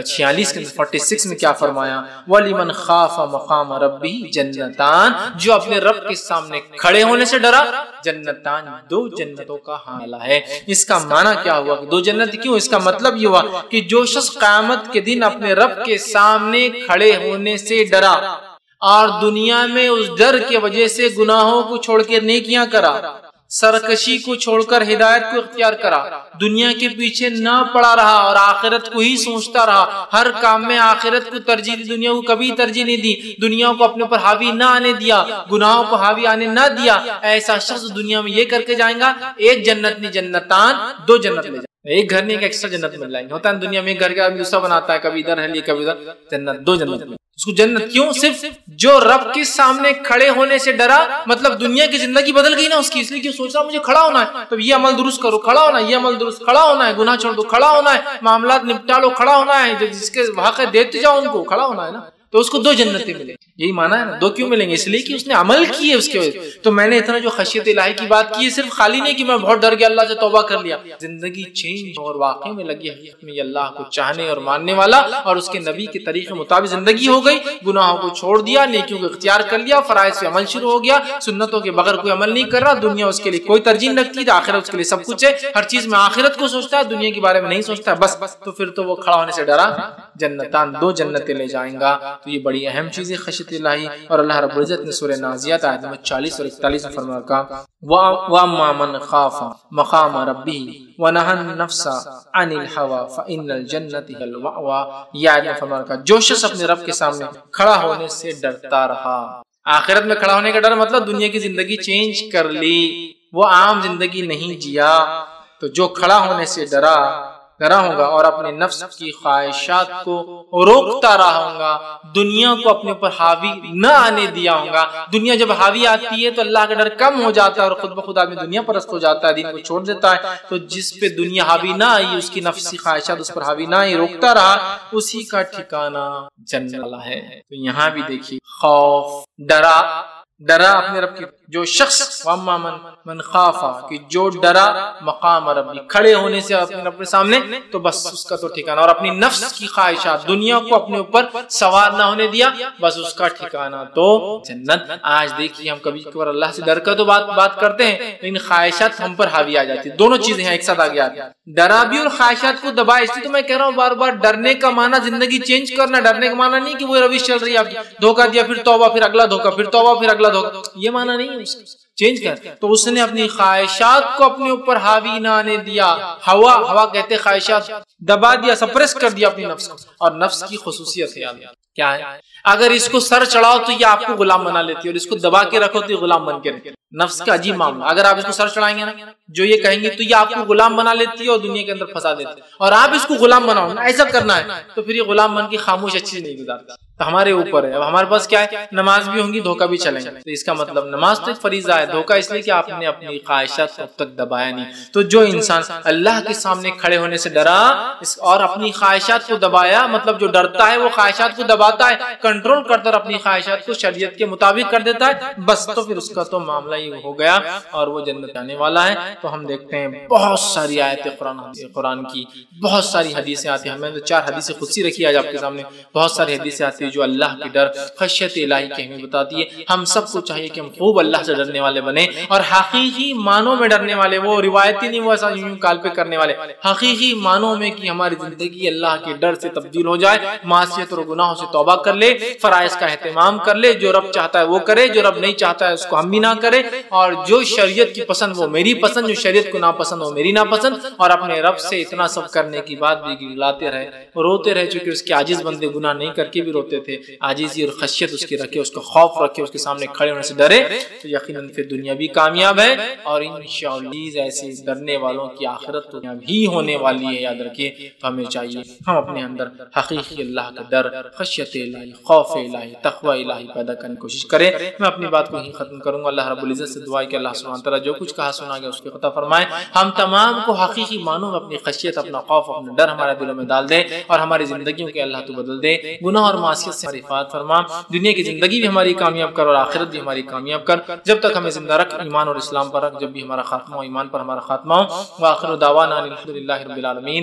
46 کے 46 میں کیا فرمایا؟ وَلِمَنْ خَافَ مَقَامَ رَبِّهِ جَنَّتَانِ، جو اپنے رب کے سامنے کھڑے ہونے سے ڈرا، جنتان 2 جنتوں کا حاملہ ہے. اس کا معنی کیا ہوا کہ 2 جنت کیوں؟ اس کا مطلب یہ ہوا کہ جو شخص قیامت کے دن اپنے رب کے سامنے کھڑے ہونے سے ڈرا اور دنیا میں اس ڈر کی وجہ سے گناہوں کو چھوڑ کے نیکیاں کرا، سرکشی کو چھوڑ کر ہدایت کو اختیار کرا، دنیا کے پیچھے نہ پڑا رہا اور آخرت کو ہی سوچتا رہا، ہر کام میں آخرت کو ترجیح دی، دنیا کو کبھی ترجیح نہیں دی، دنیا کو اپنے اوپر حاوی نہ آنے دیا، گناہوں کو حاوی آنے نہ دیا، ایسا شخص دنیا میں یہ کر کے جائیں گا ایک جنت نہیں جنتان 2 جنت لے جائیں. ایک گھر نہیں، ایک ایکسٹرا جنت مل جائیں گے. ہوتا ہے دنیا میں ایک گھر کا دوسرا بناتا ہے، کبھی ادھر ہے لیے کبھی ادھر، جنت 2 جنت میں. اس کو جنت کیوں؟ صرف جو رب کے سامنے کھڑے ہونے سے ڈرا، مطلب دنیا کی زندگی بدل گئی نا اس کی، اس لیے کہ سوچا مجھے کھڑا ہونا ہے تو یہ عمل درست کرو، کھڑا ہونا ہے، یہ عمل درست، کھڑا ہونا ہے، گناہ چھوڑ دو، کھڑا ہونا ہے، معاملات نپٹا لو، کھڑا ہونا ہے، جس کے واقع دیتے جاؤ ان کو، کھڑا ہونا ہے نا. تو اس کو 2 جنتیں ملیں. یہی مانا ہے نا. 2 کیوں ملیں گے؟ اس لیے کہ اس نے عمل کی ہے اس کے وجہ. تو میں نے اتنا جو خشیت الہی کی بات کی ہے صرف خالی نہیں کہ میں بہت ڈر گیا اللہ سے توبہ کر لیا، زندگی چینج اور واقعی میں لگی حقیقت میں یہ اللہ کو چاہنے اور ماننے والا اور اس کے نبی کے طریقے مطابق زندگی ہو گئی، گناہوں کو چھوڑ دیا، نیکیوں کو اختیار کر لیا، فرائض سے عمل شروع ہو گیا، سنتوں کے بغیر کوئی عمل نہیں کر رہا، دنیا اس کے لیے کوئی ترجیح نہیں رکھتی، آخرت اس کے لیے سب کچھ ہے، ہر چیز میں آخرت کو سوچتا ہے، دنیا کے بارے میں نہیں سوچتا ہے بس. تو پھر تو وہ کھڑا ہونے سے ڈرا، جنتان 2 جنتیں لے جائیں گا. تو یہ بڑی اہم چیز خشیت الہی. اور اللہ رب العزت نے سورہ نازیات آیت نمبر 40 اور 41 میں فرمایا وَأَمَّا مَنْ خَافَ مَقَامَ رَبِّهِ وَنَهَى النَّفْسَ عَنِ الْهَوَىٰ فَإِنَّ الْجَنَّةَ هِيَ الْمَأْوَىٰ. یہ آیت میں فرمایا جو شخص اپنے رب کے سامنے کھڑا ہونے سے ڈرتا رہا، آخرت میں کھڑا ہونے کا ڈر مطلب دنیا کی زندگی چینج کر لی، وہ عام زندگی نہیں جیا، تو جو کھڑا ہونے سے ڈرا ہوگا اور اپنے نفس کی خواہشات کو روکتا رہا ہوگا، دنیا کو اپنے اوپر حاوی نہ آنے دیا ہوگا. دنیا جب حاوی آتی ہے تو اللہ کا ڈر کم ہو جاتا ہے اور خود بخود آدمی دنیا پرست ہو جاتا ہے، دین کو چھوڑ دیتا ہے. تو جس پہ دنیا حاوی نہ آئی، اس کی نفسی خواہشات اس پر حاوی نہ آئی، روکتا رہا، اسی کا ٹھکانہ جنت ہے. تو یہاں بھی دیکھیے خوف، ڈرا اپنے رب کی. جو شخص وَأَمَّا مَنْ خَافَ کہ جو ڈرا مقام ربی کھڑے ہونے سے اپنے رب کے سامنے، تو بس اس کا تو ٹھکانہ، اور اپنی نفس کی خواہشات دنیا کو اپنے اوپر سوار نہ ہونے دیا، بس اس کا ٹھکانہ تو جنت. آج دیکھیے ہم کبھی کبھار اللہ سے ڈر کا تو بات کرتے ہیں لیکن خواہشات ہم پر حاوی آ جاتی، دونوں چیزیں ہیں ایک ساتھ آگے آتی. ڈرا بھی اور خواہشات کو دبائے. اس لیے تو میں کہہ رہا ہوں بار بار، ڈرنے کا معنی زندگی چینج کرنا، ڈرنے کا معنی نہیں کہ وہ روش چل رہی ہے آپ کی، دھوکہ دیا پھر توبہ پھر اگلا دھوکہ، پھر توبہ پھر اگلا دھوکہ، یہ معنی نہیں ہے اس کا. چینج کر. تو اس نے اپنی خواہشات کو اپنے اوپر حاوی نہ آنے دیا. ہوا کہتے خواہشات، دبا دیا، سپریس کر دیا اپنی نفس کو. اور نفس کی خصوصیت ہے کیا ہے؟ اگر اس کو سر چڑھاؤ تو یہ آپ کو غلام بنا لیتی ہے، اور اس کو دبا کے رکھو تو یہ غلام بن کے رہتی ہے. نفس کا عجیب معاملہ. اگر آپ اس کو سر چڑھائیں گے نا، جو یہ کہیں گے تو یہ آپ کو غلام بنا لیتی ہے اور دنیا کے اندر پھنسا دیتی ہے. اور آپ اس کو غلام بناؤ نا، ایسا کرنا ہے تو پھر یہ غلام بن کے خاموش اچھی نہیں گزارتا. تو ہمارے اوپر ہے. اب ہمارے پاس کیا ہے؟ نماز بھی ہوں گی، دھوکہ بھی چلیں گے. تو اس کا مطلب نماز تو ایک فریضہ ہے، دھوکہ اس لیے کہ آپ نے اپنی خواہشات کو اب تک دبایا نہیں. تو جو انسان اللہ کے سامنے کھڑے ہونے سے ڈرا اور اپنی خواہشات کو دبایا، مطلب جو ڈرتا ہے وہ خواہشات کو دباتا ہے، کنٹرول کرتا اور اپنی خواہشات کو شریعت کے مطابق کر دیتا ہے، بس تو پھر اس کا تو معاملہ ہی ہو گیا اور وہ جنت جانے والا ہے. تو ہم دیکھتے ہیں بہت ساری آیتیں قرآن کی، بہت ساری حدیثیں آتی ہیں. ہمیں تو 4 حدیثیں خود سی رکھی آج آپ کے سامنے. بہت ساری حدیثیں آتی ہیں جو اللہ کی ڈر، خشیت الہی کی ہمیں بتاتی ہے. ہم سب کو چاہیے کہ ہم خوب اللہ سے ڈرنے والے بنیں اور حقیقی معنوں میں ڈرنے والے، وہ روایتی نہیں، وہ ایسا یوں کال پہ کرنے والے، حقیقی معنوں میں کہ ہماری زندگی اللہ کے ڈر سے تبدیل ہو جائے، معصیت اور گناہوں سے توبہ کر لے، فرائض کا اہتمام کر لے، جو رب چاہتا ہے وہ کرے، جو رب نہیں چاہتا ہے اس کو ہم بھی نہ کرے، اور جو شریعت کی پسند وہ میری پسند، جو شریعت کو ناپسند وہ میری ناپسند. اور اپنے رب سے اتنا سب کرنے کی بات بھی گلاتے رہے، روتے رہے، چونکہ اس کے عاجز بندے گناہ نہیں کر کے بھی روتے تھے. عاجزی اور خشیت اس کی رکھے، اس کا خوف رکھے، اس کے سامنے کھڑے ہونے سے ڈرے، تو یقیناً پھر دنیا بھی کامیاب ہے اور انشاءاللہ ایسے ڈرنے والوں کی آخرت تو بھی ہونے والی ہے. یاد رکھیے. تو ہمیں چاہیے ہم اپنے اندر حقیقی اللہ کا ڈر، خشیت الہی، خوف الہی، تقوی الہی پیدا کرنے کی کوشش کریں. میں اپنی بات کو یہیں ختم کروں گا. اللہ رب العزت سے دعا ہے کہ اللہ سبحانہ تعالیٰ جو کچھ کہا سنا گیا اس کو عطا فرمائے. ہم تمام کو حقیقی معنوں میں اپنی خشیت، اپنا خوف، اپنا ڈر ہمارے دلوں میں ڈال دے اور ہماری زندگیوں کے اللہ تو بدل دے. گناہ اور معصیت سے ہماری حفاظت فرما. دنیا کی زندگی بھی ہماری کامیاب کر اور آخرت بھی ہماری کامیاب کر. جب تک ہمیں زندہ رکھ ایمان اور اسلام پر رکھ، جب بھی ہمارا خاتمہ ہو ایمان پر ہمارا خاتمہ ہو. وآخر دعوانا الحمدللہ رب العالمین.